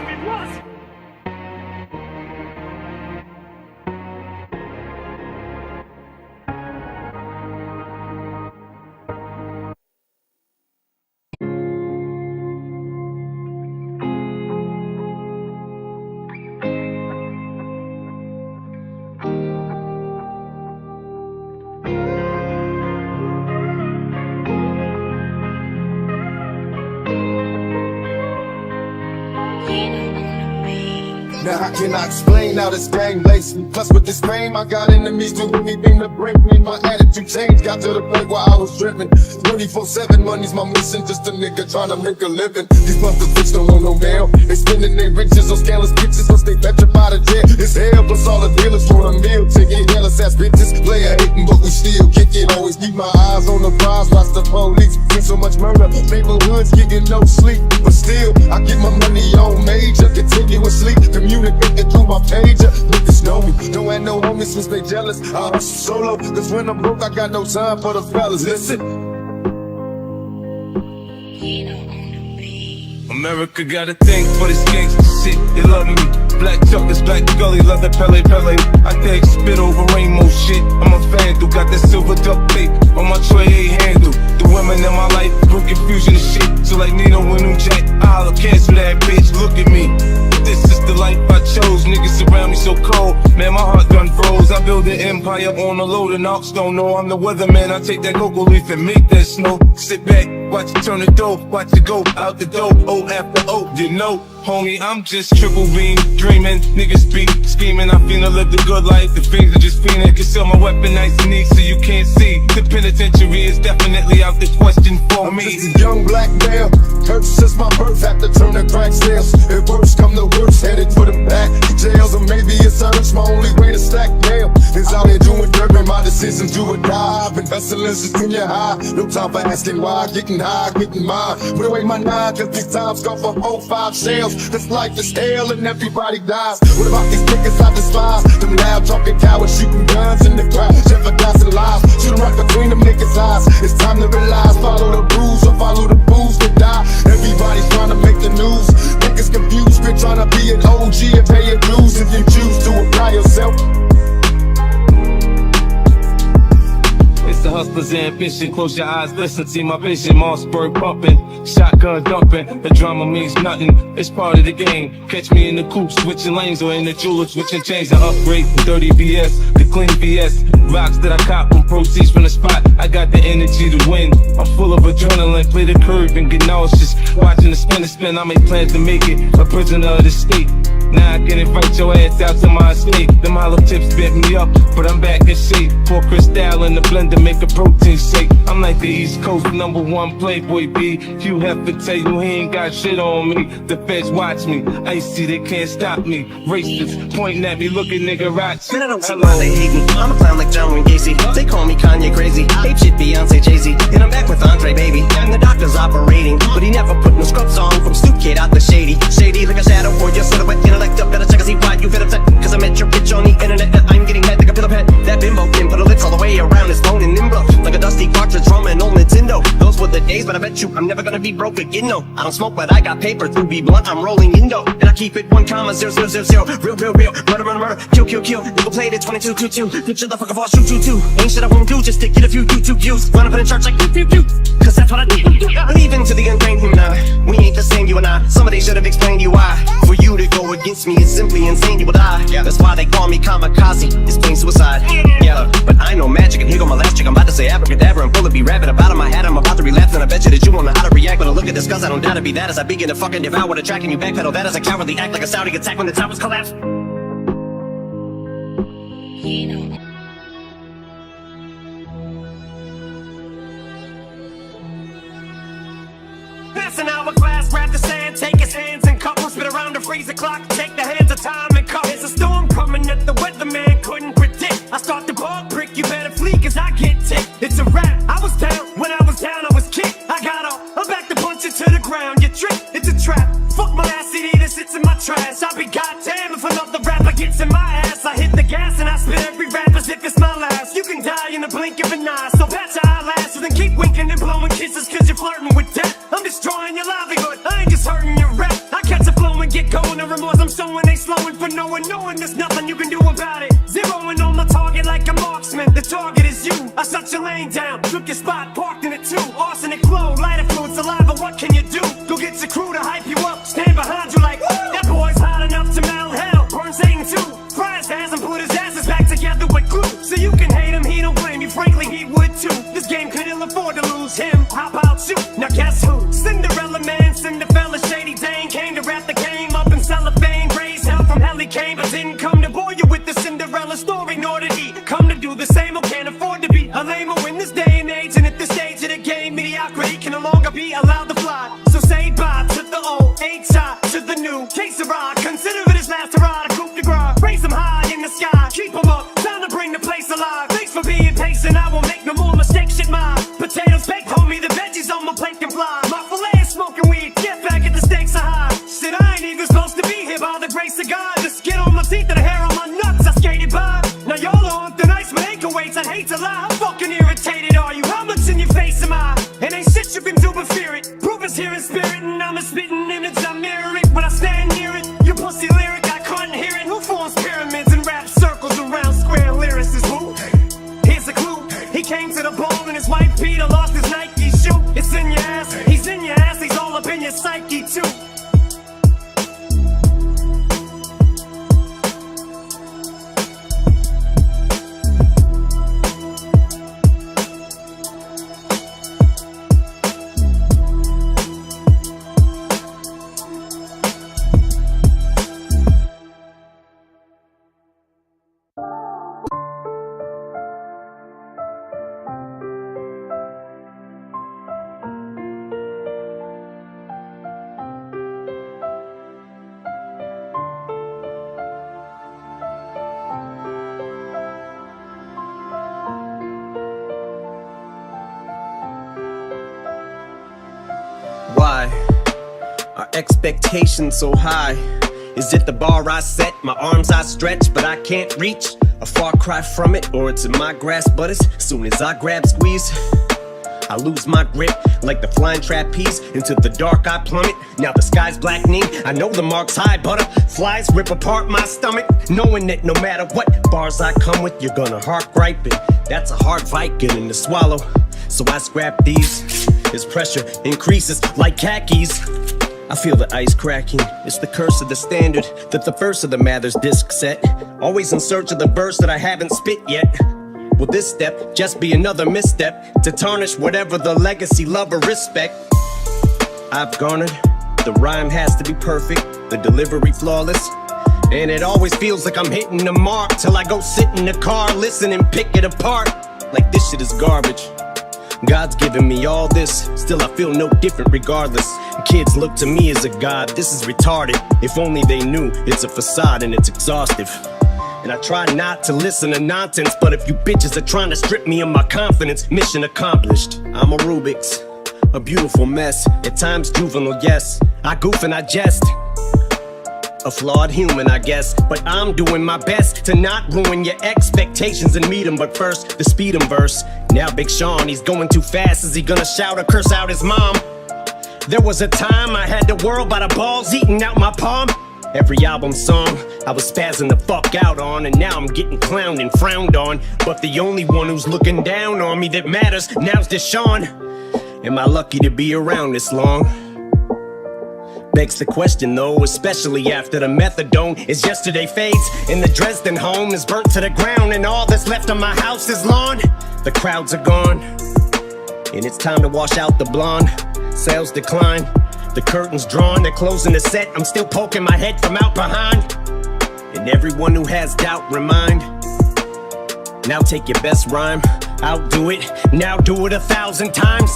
Now I cannot explain how this gang laced me. Plus with this fame, I got enemies do anything to break me. My attitude changed, got to the point where I was driven. 24/7 money's my mission, just a nigga trying to make a living. These motherfuckers don't want no mail. They spending their riches on scandalous bitches, once they petrified of jail. It's hell, plus all the dealers want a meal ticket. Jealous ass bitches, player hating, but we still kick it. Always keep my eyes on the prize, watch the police. Seen so much murder, neighborhoods getting no sleep. But still, I get my money on major, continuously. Communicating through my pager. Niggas know me, don't have no homies since they jealous. I hustle solo, cause when I'm broke, I got no time for the fellas. Listen. America got a thing for this gangsta shit, they love me. Black chokers, black gully, love the Pele. I think spit over rainbow shit. I'm a fan, dude, got that silver duct tape on my tray handle. The women in my life bring confusion and shit. So like Nino and New Jack, I'll cancel that bitch, look at me. This is the life I chose, niggas around me so cold. Man, my heart done froze. I build an empire on a load of knocks. Don't know I'm the weatherman. I take that cocoa leaf and make that snow. Sit back, watch it turn the dough, watch it go out the door. O after O, you know, homie, I'm just triple beam, dreaming. Niggas be scheming. I finna live the good life. The fiends are just fiending. Conceal my weapon nice and neat so you can't see. The penitentiary is definitely out the question for I'm me. just a young black male, hurt since my birth, have to turn to crack sales. If worse come to worse, headed for the back jails, or maybe it's urge. My only way to stack mail is out here doing dirt. Man, my decisions do or die. I've been hustling since junior high. No time for asking why. Getting high, getting mine. Put away my 9, cause these times go for 4-5 shells. This life is hell and everybody dies. What about these niggas I despise? Them loud talking cowards shooting guns in the crowd, jeopardizing lives. Shoot right between them niggas' eyes. It's time to realize, follow the rules or follow the booze to die. Everybody's trying to make the news. Niggas confused, been trying to be an OG and pay your dues if you choose to apply yourself. It's the hustler's ambition. Close your eyes, listen, see my vision. Mossberg bumping, shotgun dumping. The drama means nothing, it's part of the game. Catch me in the coupe, switching lanes, or in the jeweler, switching chains. I upgrade from 30 BS to clean BS. Rocks that I cop from proceeds from the spot. I got the energy to win. I'm full of adrenaline, play the curve and get nauseous. Watching the spin, I make plans to make it a prisoner of the state. Now I can invite your ass out to my estate. Them hollow tips bent me up, but I'm back in shape. Pour Cristal in the blender, make a protein shake. I'm like the East Coast #1 playboy B. Hugh Hefner tell you he ain't got shit on me. The feds watch me, icy, they can't stop me. Racists pointing at me, looking nigga rocks. Man, I don't see why they hate me. I'm a clown like John Wayne Gacy. They call me Kanye crazy. Ape shit Beyonce, Jay-Z. And I'm back with Andre, baby. And the doctor's operating, but he never put no scrubs on. From Stoop Kid out the shady. Shady like a shadow or your silhouette. Intellect up, better check and see why you feel upset. Cause I met your bitch on the internet. I'm getting head like a pillow pet. That bimbo can put her lips all the way around his phone and nimble. Like a dusty cartridge from an old Nintendo. Those were the days, but I bet you I'm never gonna be broke again, no. I don't smoke, but I got paper through be blunt. I'm rolling Indo. And I keep it 1,000,000. Real. Murder. Kill. Nigga played it 22. Picture the fuck of all shoot. Ain't shit I won't do, just to get a few YouTube views. Run up in church like pew. Cause that's what I do. Leaving to the untrained him now. We ain't the same, you and I. Somebody should have explained you why. For you to go against me is simply insane, you will die. That's why they call me kamikaze. It's plain suicide. Yeah, but I know magic, and here go my last trick. I'm about to say abracadabra and pull it be rabbit. Up out of my hat, I'm about to relapse, and I bet you that you won't know how to react. But I look at this cause I don't doubt to be that as I begin to fucking devour the track and you backpedal. That as a cowardly act like a Saudi attack when the towers collapse. Pass an hourglass, grab the sand, take his hands and cup him, spit around the freezer clock, take the hands of time and cup. There's a storm coming that the weatherman couldn't predict. I start the ball prick, you better flee cause I get ticked. It's a rap, I was down, when I was down I was kicked. I got up, I'm back to punch it to the ground. You trick, it's a trap, fuck my ass CD that sits in my trash. I'll be goddamn if another rapper gets in my ass. I hit the gas and I spit every rap as if it's my last. You can die in a blink of an eye, so patch your eyelashes and keep winking and blowing kisses cause you're flirting with death. I'm destroying your livelihood, I ain't just hurting your rep. I catch a flow and get going, the remorse I'm showing ain't slowing for no one, knowing there's nothing you can do about it. Zeroing on my target like a marksman, the target is you. I shut your lane down, took your spot, parked in it too. Arsenic flow, lighter fluid, saliva, what can you do? Go get your crew to hype you up, stand behind you like, woo! That boy's hot enough to melt hell, burn Satan too. Fry his ass and put his asses back together with glue. So you can hate him, he don't blame you, frankly he would too. This game could ill afford to lose him, how about you? Now guess who? Cinderella man, Cinderella shady Dane came to wrap the game up in cellophane. Raised hell from hell he came, but didn't come to bore you with the Cinderella story, nor did he come to do the same or can't afford to be a lame in this day and age. And at this stage of the game, mediocrity can no longer be allowed to fly. So say bye to the old, H-shot to the new. Case of rock, consider it his last hurrah to coupe de grace. Raise them high in the sky, keep them up, time to bring the place alive. Thanks for being patient, I won't make no more mistakes, shit mine. Potatoes baked, homie, the veggies on my plate can fly. My fillet is smoking weed, get back at the stakes are high. Shit, I ain't even supposed to be here by the grace of God. The skin on my teeth and the hair on my nuts, I skated by. Now y'all are on the nice but ankle weights, I'd hate to lie. How fucking irritated are you? How much in your face am I? And ain't shit you can do but fear it. Proof is here in spirit and I'm a spitting image, I mirror it when I stand near it. Your pussy lyric, I couldn't hear it. Who forms pyramids and rap circles around square lyricists? Who? Here's a clue. He came to the ball in his white Peter, lost his Nike shoe. It's in your ass, he's in your ass, he's all up in your psyche too. Why are expectations so high? Is it the bar I set? My arms I stretch, but I can't reach. A far cry from it, or it's in my grasp. But as soon as I grab, squeeze, I lose my grip like the flying trapeze. Into the dark I plummet. Now the sky's blackening. I know the mark's high. Butterflies rip apart my stomach, knowing that no matter what bars I come with, you're gonna heart gripe it. That's a hard fight getting to swallow. So I scrap these. As pressure increases like khakis, I feel the ice cracking. It's the curse of the standard that the first of the Mathers disc set. Always in search of the verse that I haven't spit yet. Will this step just be another misstep to tarnish whatever the legacy, love, or respect I've garnered? The rhyme has to be perfect, the delivery flawless. And it always feels like I'm hitting the mark till I go sit in the car, listen and pick it apart. Like this shit is garbage. God's given me all this, still I feel no different regardless. Kids look to me as a god, this is retarded. If only they knew it's a facade and it's exhaustive. And I try not to listen to nonsense, but if you bitches are trying to strip me of my confidence, mission accomplished. I'm a Rubik's, a beautiful mess, at times juvenile, yes. I goof and I jest, a flawed human, I guess. But I'm doing my best to not ruin your expectations and meet 'em. But first, the speed 'em verse. Now Big Sean, he's going too fast. Is he gonna shout or curse out his mom? There was a time I had the world by the balls eating out my palm. Every album song I was spazzing the fuck out on, and now I'm getting clowned and frowned on. But the only one who's looking down on me that matters now's Deshaun. Am I lucky to be around this long? Begs the question though, especially after the methadone is yesterday fades and the Dresden home is burnt to the ground, and all that's left of my house is lawn. The crowds are gone, and it's time to wash out the blonde. Sales decline, the curtains drawn, they're closing the set. I'm still poking my head from out behind, and everyone who has doubt remind. Now take your best rhyme, outdo it, now do it 1,000 times.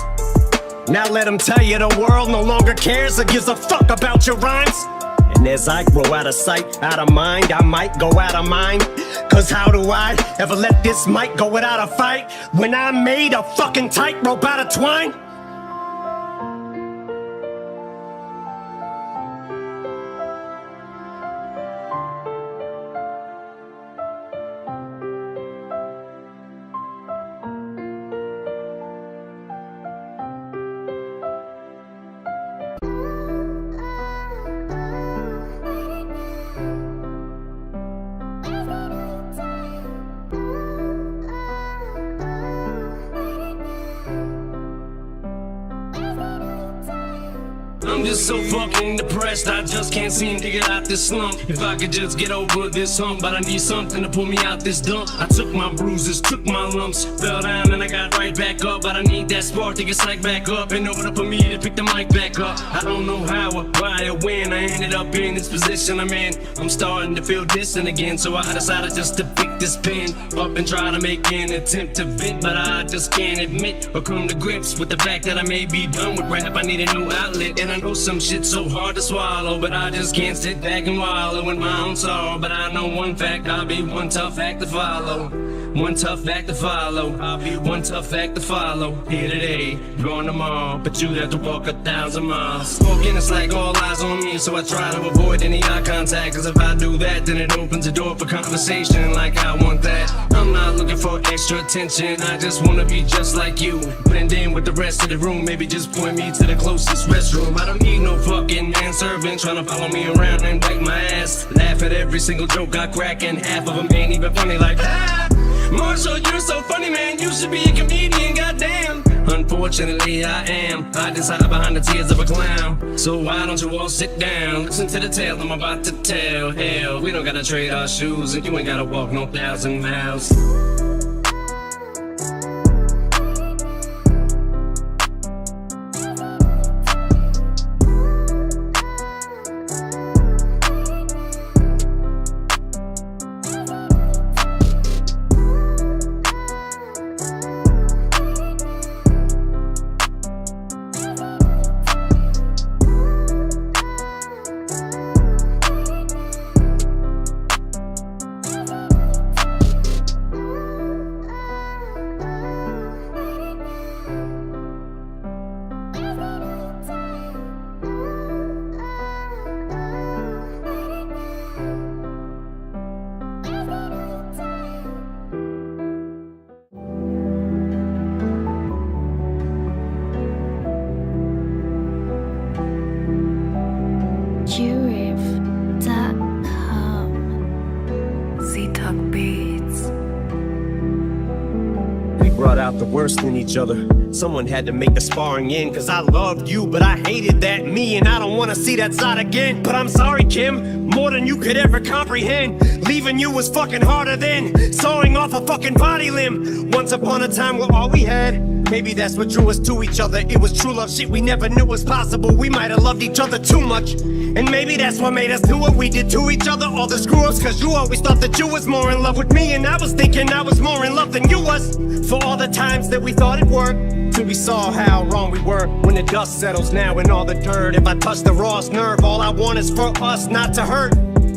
Now let them tell you the world no longer cares or gives a fuck about your rhymes. And as I grow out of sight, out of mind, I might go out of mind. Cause how do I ever let this mic go without a fight when I made a fucking tightrope out of twine? I'm just so fucking depressed, I just can't seem to get out this slump. If I could just get over this hump, but I need something to pull me out this dump. I took my bruises, took my lumps, fell down and I got right back up. But I need that spark to get psyched back up in order for me to pick the mic back up. I don't know how or why or when I ended up in this position I'm in. I'm starting to feel distant again, so I decided just to pick this pen up and try to make an attempt to vent. But I just can't admit or come to grips with the fact that I may be done with rap. I need a new outlet, and I know some shit's so hard to swallow, but I just can't sit back and wallow in my own sorrow. But I know one fact, I'll be one tough act to follow. One tough act to follow. I'll be one tough act to follow. Here today, gone tomorrow, but you'd have to walk 1,000 miles. Smoking, it's like all eyes on me, so I try to avoid any eye contact. Cause if I do that, then it opens the door for conversation like I want that. I'm not looking for extra attention, I just wanna be just like you. Blend in with the rest of the room, maybe just point me to the closest restroom. I don't need no fucking manservant trying to follow me around and wipe my ass. Laugh at every single joke I crack, and half of them ain't even funny like ah! Marshall, you're so funny, man, you should be a comedian, goddamn. Unfortunately, I am. I just hide behind the tears of a clown. So why don't you all sit down? Listen to the tale I'm about to tell. Hell, we don't gotta trade our shoes, and you ain't gotta walk no 1,000 miles. Brought out the worst in each other. Someone had to make the sparring end, cause I loved you, but I hated that me, and I don't wanna see that side again. But I'm sorry, Kim, more than you could ever comprehend. Leaving you was fucking harder than sawing off a fucking body limb. Once upon a time, we're all we had. Maybe that's what drew us to each other. It was true love shit we never knew was possible. We might have loved each other too much, and maybe that's what made us do what we did to each other. All the screw-ups, cause you always thought that you was more in love with me, and I was thinking I was more in love than you was. For all the times that we thought it worked, till we saw how wrong we were. When the dust settles now and all the dirt, if I touch the rawest nerve, all I want is for us not to hurt.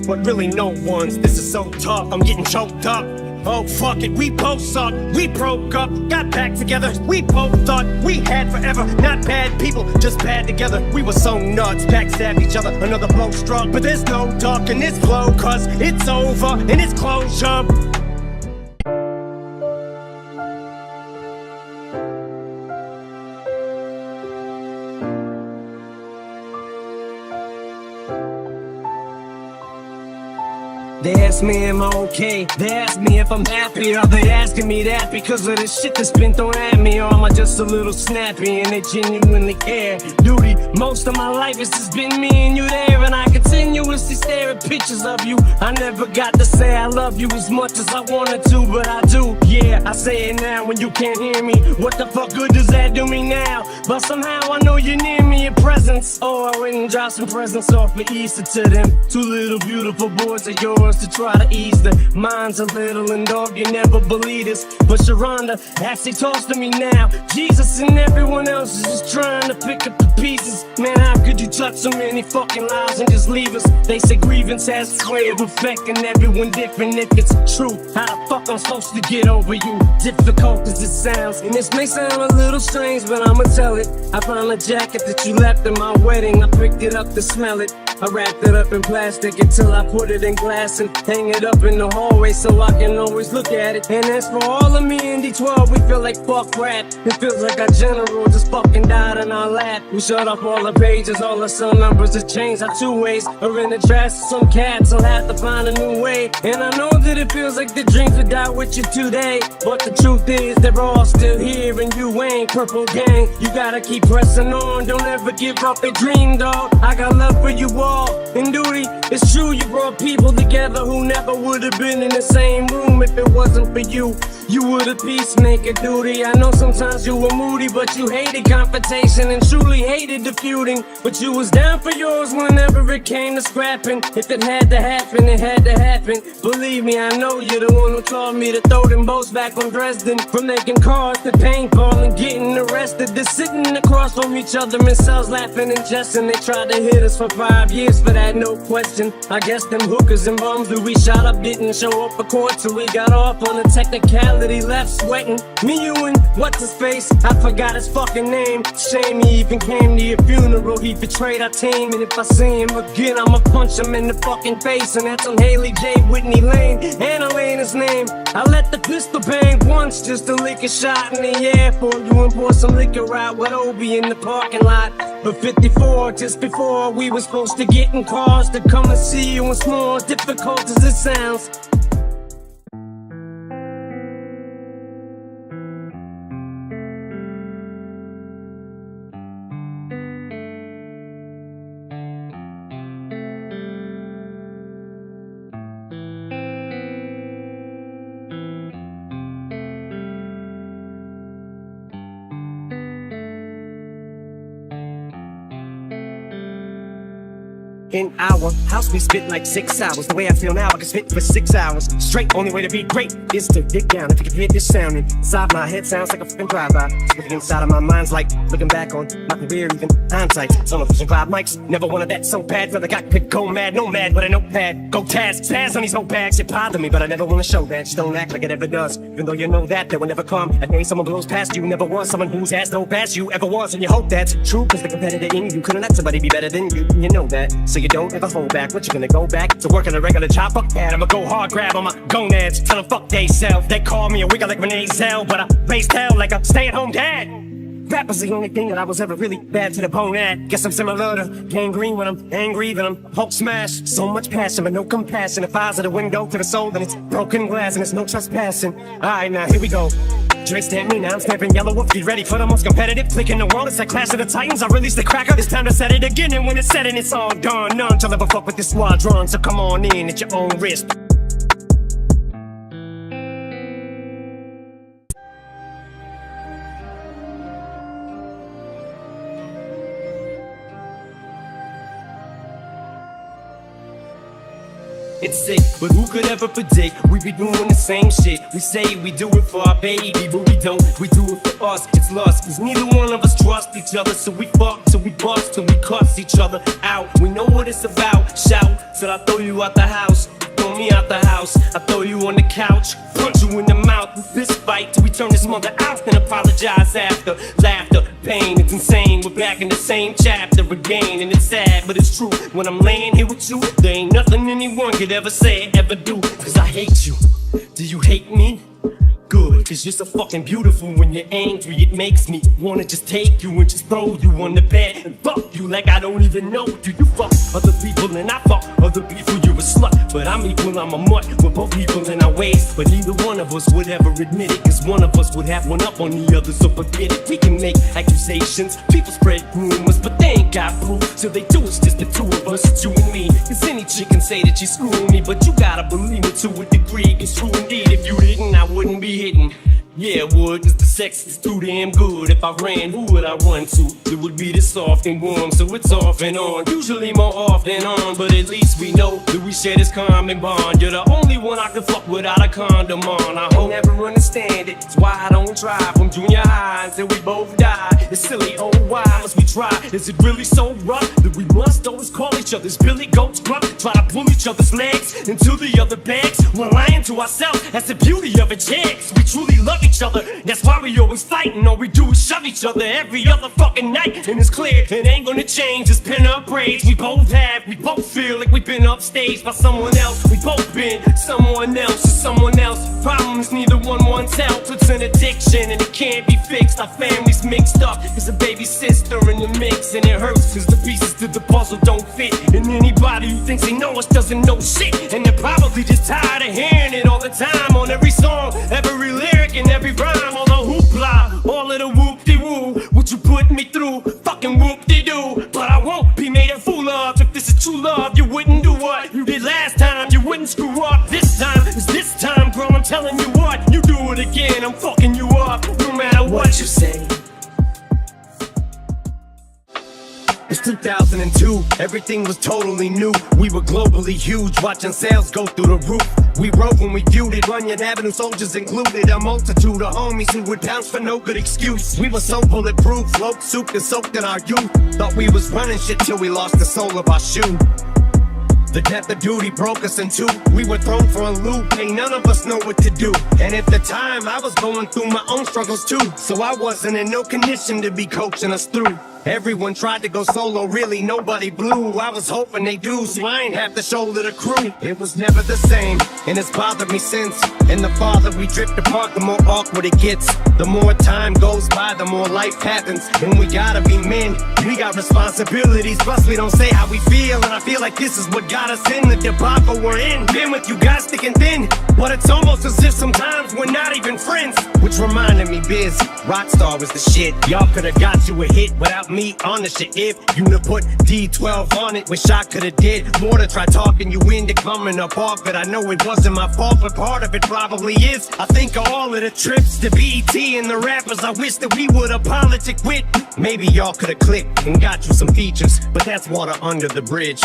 But really no one's, this is so tough, I'm getting choked up. Oh fuck it, we both suck, we broke up, got back together. We both thought we had forever, not bad people, just bad together. We were so nuts, backstabbed each other, another blow struck. But there's no duck in this blow, cause it's over and it's closure. They ask me am I okay, they ask me if I'm happy. Are they asking me that because of the shit that's been thrown at me? Or am I just a little snappy and they genuinely care? Duty, most of my life it's just been me and you there, and I continuously stare at pictures of you. I never got to say I love you as much as I wanted to, but I do. Yeah, I say it now when you can't hear me. What the fuck good does that do me now? But somehow I know you're near me in presence. Oh, I went and dropped some presents off for Easter to them two little beautiful boys of yours to try to ease their minds a little. And dog, you never believe this, but Sharonda actually talks to me now. Jesus and everyone else is just trying to pick up the pieces. Man, how could you touch so many fucking lives and just leave us? They say grievance has a way of affecting everyone different. If it's true, how the fuck I'm supposed to get over you? Difficult as it sounds, and this may sound a little strange, but I'ma tell it. I found a jacket that you left at my wedding. I picked it up to smell it. I wrapped it up in plastic until I put it in glass and hang it up in the hallway so I can always look at it. And as for all of me in D12, we feel like fuck rap. It feels like our general just fucking died in our lap. We shut off all the pages, all the cell numbers have changed. Our two ways are in the trash. Some cats will have to find a new way. And I know that it feels like the dreams would die with you today, but the truth is they're all still here and you ain't. Purple gang, you gotta keep pressing on. Don't ever give up a dream, dog. I got love for you all. And duty, it's true you brought people together who never would have been in the same room if it wasn't for you. You were the peacemaker, duty. I know sometimes you were moody, but you hated confrontation and truly hated the feuding. But you was down for yours whenever it came to scrapping. If it had to happen, it had to happen. Believe me, I know you're the one who taught me to throw them boats back on Dresden. From making cars to paintball and getting arrested, to sitting across from each other in cells laughing and jesting. They tried to hit us for 5 years for that, no question. I guess them hookers and bums who we shot up didn't show up for court, so we got off on a technicality. Left sweating, me, you, and what's his face? I forgot his fucking name. Shame he even came to your funeral. He betrayed our team, and if I see him again, I'ma punch him in the fucking face. And that's on Haley J. Whitney Lane, and Elena's name. I let the pistol bang once just to lick a shot in the air for you and pour some liquor out with Obi in the parking lot. But 54, just before we were supposed to get in cars to come and see you, and small, difficult as it sounds. In our house we spit like 6 hours. The way I feel now, I can spit for 6 hours straight. Only way to be great is to get down. If you can hear this sounding inside my head, sounds like a fucking drive-by. Looking inside of my mind's like looking back on my career, even hindsight. Some of us cloud mics, never wanted that so bad. Rather got could go mad, no mad, but a notepad. Go task, spaz on these whole bags. It bother me, but I never wanna show that. Just don't act like it ever does. Even though you know that will never come a day someone blows past you. Never was someone whose ass no past you ever was, and you hope that's true. Cause the competitor in you couldn't let somebody be better than you. You know that, so you don't ever hold back. What you gonna go back to working a regular job? Fuck that, I'ma go hard, grab on my gonads. Tell them fuck they self. They call me a wigger like Renee Zell, but I raised hell like a stay-at-home dad. Rap was the only thing that I was ever really bad to the bone at. Guess I'm similar to gangrene when I'm angry, then I'm Hulk smash. So much passion, but no compassion. If eyes are the window to the soul, then it's broken glass and it's no trespassing. Alright, now here we go. Drake stamped me, now I'm stamping yellow wolf. Get ready for the most competitive click in the world. It's that Clash of the Titans. I release the cracker. It's time to set it again, and when it's set and it's all done, none shall ever fuck with this squadron. So come on in at your own risk. It's sick, but who could ever predict we be doing the same shit? We say we do it for our baby, but we don't. We do it for us. It's lust, cause neither one of us trust each other. So we fuck till we bust, till we cuss each other out. We know what it's about. Shout, said I throw you out the house. Throw me out the house, I throw you on the couch, punch you in the mouth with this fight till we turn this mother out and apologize after. Laughter, pain, it's insane. We're back in the same chapter again, and it's sad, but it's true. When I'm laying here with you, there ain't nothing anyone could ever say, ever do. Cause I hate you. Do you hate me? Good, cause you're so fucking beautiful. When you're angry, it makes me wanna just take you and just throw you on the bed and fuck you like I don't even know you. You fuck other people and I fuck other people. You're a slut, but I'm equal, I'm a mutt. We're both equal in our ways, but neither one of us would ever admit it, cause one of us would have one up on the other, so forget it. We can make accusations, people spread rumors, but they ain't got proof, so they do. It's just the two of us, it's you and me. Cause any chick can say that she's screwing me, but you gotta believe it to a degree. It's true indeed. If you didn't, I wouldn't be hitting. Yeah, it would, cause the sex is too damn good. If I ran, who would I run to? It would be this soft and warm, so it's off and on. Usually more off than on, but at least we know that we share this common bond. You're the only one I can fuck without a condom on. I hope never understand it, it's why I don't try. From junior high until we both die. It's silly, oh why must we try? Is it really so rough that we must always call each other's billy goats gruff? Try to pull each other's legs into the other bags. We're lying to ourselves, that's the beauty of it, chicks. We truly love each other, that's why we always fighting. All we do is shove each other every other fucking night. And it's clear, it ain't gonna change, it's pin up braids. We both have, we both feel like we've been upstaged by someone else. We both been someone else or someone else. Problems neither one wants help, it's an addiction and it can't be fixed. Our family's mixed up, there's a baby sister in the mix. And it hurts cause the pieces to the puzzle don't fit. And anybody who thinks they know us doesn't know shit. And they're probably just tired of hearing it all the time. On every song, every lyric and every rhyme. All the hoopla, all of the whoop-de-woo. What you put me through, fucking whoop-de-doo. But I won't be made a fool of. If this is true love, you wouldn't do what you did last time. You wouldn't screw up this time. It's this time, girl, I'm telling you what. You do it again, I'm fucking you up. No matter what you say. It's 2002, everything was totally new. We were globally huge, watching sales go through the roof. We wrote when we viewed it, Runyon Avenue soldiers included. A multitude of homies who would bounce for no good excuse. We were so bulletproof, float souped and soaked in our youth. Thought we was running shit till we lost the sole of our shoe. The depth of duty broke us in two. We were thrown for a loop, ain't none of us know what to do. And at the time, I was going through my own struggles too. So I wasn't in no condition to be coaching us through. Everyone tried to go solo, really nobody blew. I was hoping they do, so I ain't have to shoulder the crew. It was never the same, and it's bothered me since. And the farther we drift apart, the more awkward it gets. The more time goes by, the more life happens. And we gotta be men, we got responsibilities. Plus we don't say how we feel, and I feel like this is what got us in the debacle we're in. Been with you guys thick and thin, but it's almost as if sometimes we're not even friends. Which reminded me, Biz, Rockstar was the shit. Y'all could've got you a hit without me on the shit. If you'd have put D12 on it, wish I could've did more to try talking you into coming up off it. I know it wasn't my fault, but part of it probably is. I think of all of the trips to BET and the rappers I wish that we would've politic with. Maybe y'all could've clicked and got you some features, but that's water under the bridge.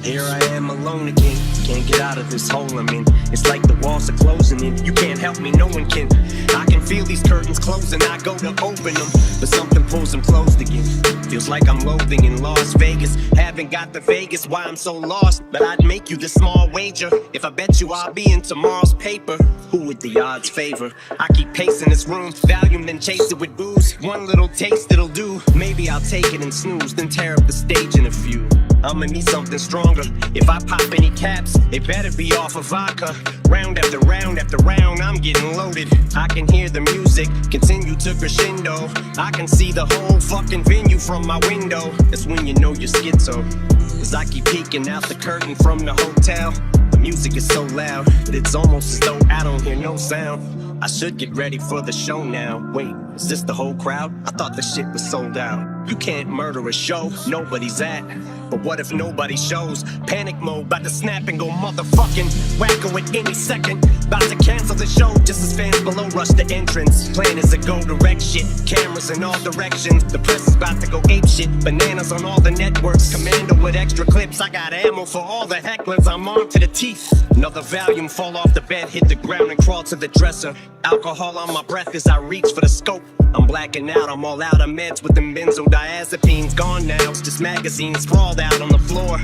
Here I am alone again, can't get out of this hole I'm in. It's like the walls are closing in, you can't help me, no one can. I can feel these curtains closing, I go to open them, but something pulls them closed again. Feels like I'm loathing in Las Vegas. Haven't got the Vegas, why I'm so lost. But I'd make you this small wager, if I bet you I'll be in tomorrow's paper. Who would the odds favor? I keep pacing this room, Valium then chase it with booze. One little taste it'll do, maybe I'll take it and snooze, then tear up the stage in a few. I'ma need something stronger. If I pop any caps, it better be off of vodka. Round after round after round, I'm getting loaded. I can hear the music continue to crescendo. I can see the whole fucking venue from my window. That's when you know you're schizo. Cause I keep peeking out the curtain from the hotel. The music is so loud, but it's almost as though I don't hear no sound. I should get ready for the show now. Wait, is this the whole crowd? I thought the shit was sold out. You can't murder a show nobody's at. But what if nobody shows? Panic mode, about to snap and go motherfucking wacko at any second. About to cancel the show just as fans below rush the entrance. Plan is to go direct shit, cameras in all directions. The press is about to go ape shit, bananas on all the networks. Commando with extra clips, I got ammo for all the hecklers. I'm armed to the teeth. Another volume fall off the bed, hit the ground and crawl to the dresser. Alcohol on my breath as I reach for the scope. I'm blacking out, I'm all out of meds with them benzodiazepines. Gone now, it's just magazines sprawled out on the floor.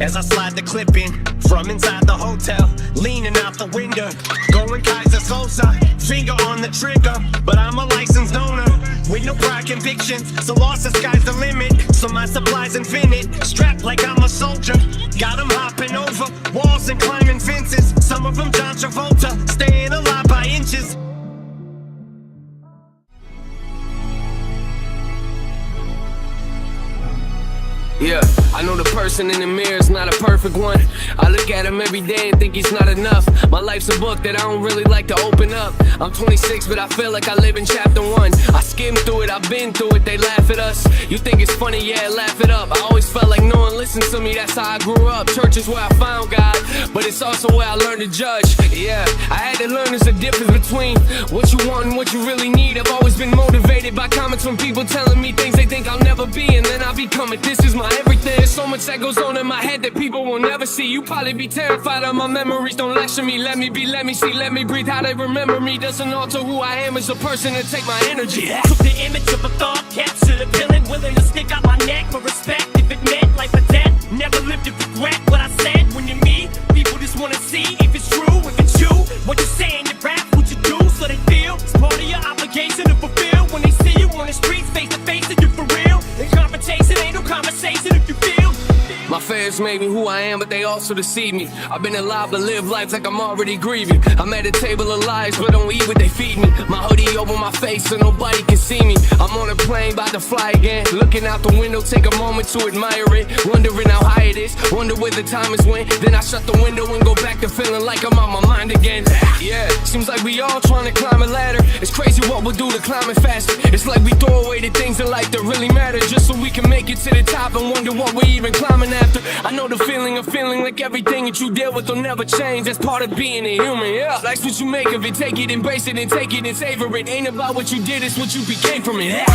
As I slide the clip in from inside the hotel, leaning out the window, going Kaiser Sosa, finger on the trigger. But I'm a licensed owner with no prior convictions, so lost the sky's the limit. So my supply's infinite, strapped like I'm a soldier. Got them hopping over walls and climbing fences. Some of them John Travolta, staying alive by inches. Yeah, I know the person in the mirror is not a perfect one. I look at him every day and think he's not enough. My life's a book that I don't really like to open up. I'm 26, but I feel like I live in chapter 1. I skimmed through it, I've been through it, they laugh at us. You think it's funny, yeah, laugh it up. I always felt like no one listens to me, that's how I grew up. Church is where I found God, but it's also where I learned to judge. Yeah, I had to learn there's a difference between what you want and what you really need. I've always been motivated by comments from people telling me things they think I'll never be, and then I become it. This is my everything. There's so much that goes on in my head that people will never see. You probably be terrified of my memories. Don't lecture me. Let me be, let me see, let me breathe. How they remember me doesn't alter who I am as a person and take my energy. Took the image of a thought, captured a villain, willing to stick out my neck for respect. If it meant life or death, never lived to regret what I said. When you're me, people just wanna see if it's true, if it's you. What you say in your rap, what you do, so they feel it's part of your obligation to fulfill. When they see you on the streets, face to face, and you for real. The confrontation ain't no conversation if you feel. My fans made me who I am, but they also deceive me. I've been alive to live life like I'm already grieving. I'm at a table of lies, but don't eat what they feed me. My hoodie over my face so nobody can see me. I'm on a plane, about to fly again. Looking out the window, take a moment to admire it. Wondering how high it is, wonder where the time is when. Then I shut the window and go back to feeling like I'm on my mind again. Yeah, seems like we all trying to climb a ladder. It's crazy what we'll do to climb it faster. It's like we throw away the things in life that really matter, just so we can make it to the top and wonder what we're even climbing after. I know the feeling of feeling like everything that you deal with will never change. That's part of being a human, yeah. Life's what you make of it, take it, embrace it, and take it and savor it. Ain't about what you did, it's what you became from it, yeah.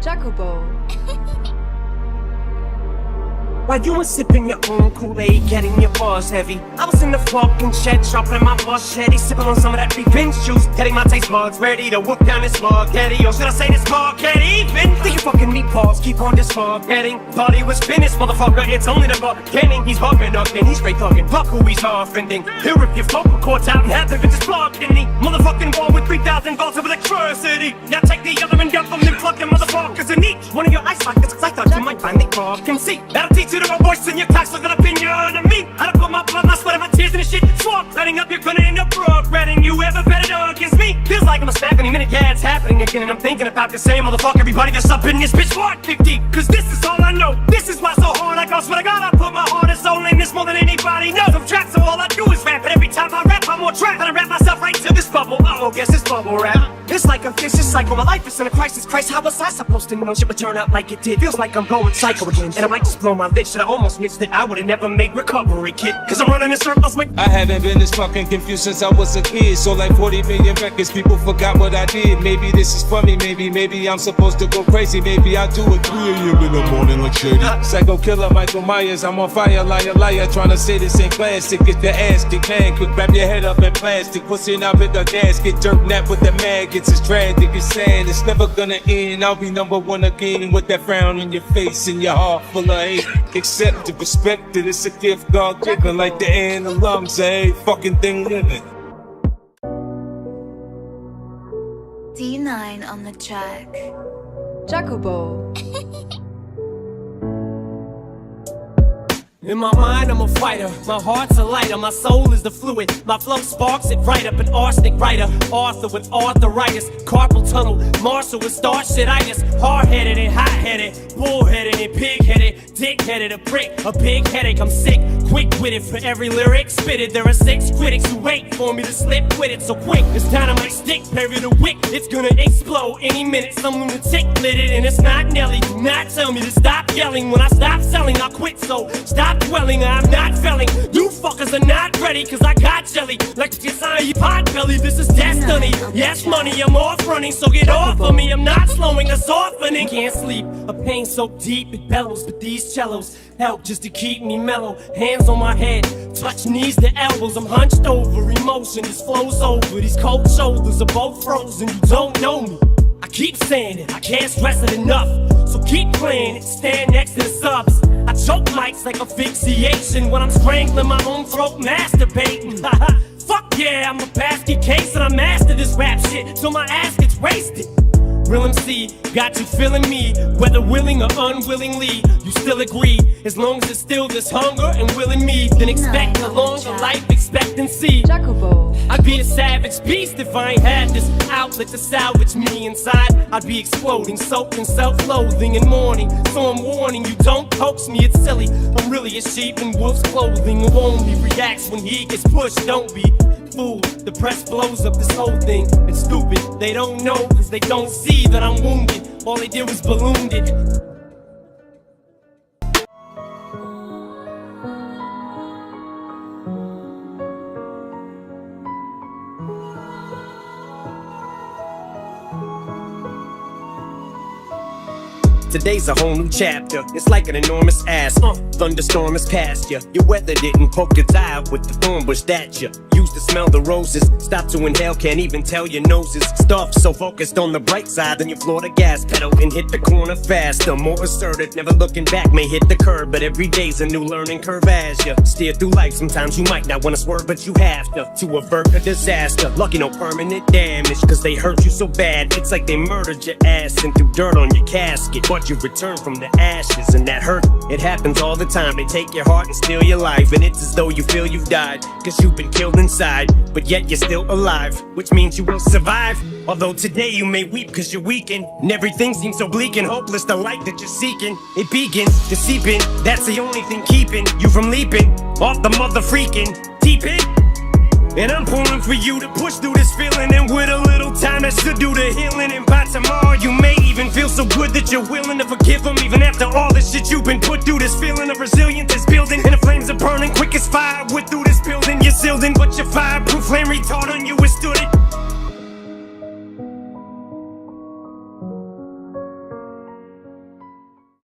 Jacobo. While you were sipping your own Kool-Aid, getting your bars heavy, I was in the fucking shed, sharpening my machete, sipping on some of that revenge juice, getting my taste buds ready to whoop down this spaghetti. Or should I say this spaghetti? Even think you fucking meatballs, keep on this spaghetti. Thought he was finished, motherfucker, it's only the beginning. He's bugging up and he's straight thugging, fuck who he's offending. He'll rip your vocal cords out and have the bitches plugged in the motherfucking wall with 3,000 volts of electricity. Now take the other end up from them plug them motherfuckers in each one of your ice pockets, cause I thought you might find the fucking see. That'll teach you the voice in your cocks looking up in your enemy. How to put my blood, my sweat, and my tears in the shit. Swamp, letting up, you're gonna end up regretting you ever betted against me. Feels like I'm a stack any minute, yeah, it's happening again. And I'm thinking about the same motherfucker, everybody that's up in this bitch. What 50? Cause this is all I know. This is why so hard I go. Swear to God, I put my heart and soul in this more than anybody knows. I'm trapped, so all I do is rap. And every time I rap, I'm more trapped. And I wrap myself right into this bubble. Oh, guess it's bubble wrap. It's like a vicious cycle. My life is in a crisis. Christ, how was I supposed to know shit would turn out like it did? Feels like I'm going psycho again. And I might just blow my lid. Should I almost missed it? I would've never made recovery kit. Cause I'm running in circles with. I haven't been this fucking confused since I was a kid. So like 40 million records, people forgot what I did. Maybe this is funny, maybe I'm supposed to go crazy. Maybe I'll do it 3 a.m. in the morning like shady. Psycho killer Michael Myers, I'm on fire, liar, liar. Trying to say this ain't classic, get the ass kicked, man. Quick, wrap your head up in plastic. Pushing out with the gasket, dirt nap with the maggots. It's tragic, it's sad, it's never gonna end. I'll be number one again with that frown on your face and your heart full of hate. Accept it, respect it, it's a gift God given. Like the air and the lungs, hey, fucking thing living. D9 on the track. Jacobo. In my mind, I'm a fighter. My heart's a lighter. My soul is the fluid. My flow sparks it right up. An arsenic writer. Arthur with arthritis. Carpal tunnel. Marshall with starshititis. Hard-headed and hot-headed. Bull-headed and pig-headed. dick-headed, a prick, a big headache, I'm sick, quick with it. For every lyric spitted, there are 6 critics who wait for me to slip with it. So quick, this dynamite stick, bury the wick, it's gonna explode any minute. Some lunatic lit it, and it's not Nelly. Do not tell me to stop yelling. When I stop selling, I'll quit, so stop dwelling. I'm not felling. You fuckers are not ready, cause I got jelly. Like it's on your pot belly, this is destiny. Yes, money, I'm off running, so get off of me. I'm not slowing, a softening. Can't sleep, a pain so deep it bellows. But these cellos help just to keep me mellow. Hands on my head, touch knees to elbows. I'm hunched over, emotion just flows over. These cold shoulders are both frozen. You don't know me, I keep saying it, I can't stress it enough. So keep playing it, stand next to the subs. I choke mics like asphyxiation when I'm strangling my own throat, masturbating. Fuck yeah, I'm a basket case and I mastered this rap shit, so my ass gets wasted. Real MC, got you feeling me, whether willing or unwillingly. You still agree, as long as it's still this hunger and will in me, then expect a longer life expectancy. Jacobo. I'd be a savage beast if I ain't had this outlet to salvage me inside. I'd be exploding, soaked in self-loathing and mourning. So I'm warning you, don't coax me, it's silly. I'm really a sheep in wolf's clothing who only reacts when he gets pushed. Don't be fooled, the press blows up this whole thing. It's stupid, they don't know cause they don't see that I'm wounded. All they did was ballooned it. Today's a whole new chapter, it's like an enormous ass. Thunderstorm has passed ya. Your weather didn't poke its eye with the thorn bush that ya used to smell the roses. Stop to inhale, can't even tell your noses stuffed. So focused on the bright side, then you floor the gas pedal and hit the corner faster. More assertive, never looking back, may hit the curb. But every day's a new learning curve as ya steer through life. Sometimes you might not wanna swerve, but you have to avert a disaster. Lucky no permanent damage, cause they hurt you so bad. It's like they murdered your ass and threw dirt on your casket. But you return from the ashes, and that hurt, it happens all the time. They take your heart and steal your life, and it's as though you feel you've died, cause you've been killed inside, but yet you're still alive, which means you will survive. Although today you may weep cause you're weakened, and everything seems so bleak and hopeless. The light that you're seeking, it begins to seep in. That's the only thing keeping you from leaping off the mother freaking deep end. And I'm pulling for you to push through this feeling, and with a little time that should do the healing. And by tomorrow you may even feel so good that you're willing to forgive them, even after all this shit you've been put through. This feeling of resilience is building, and the flames are burning quick as fire. With through this building you're sealed in, but your fireproof flame retard on you withstood it.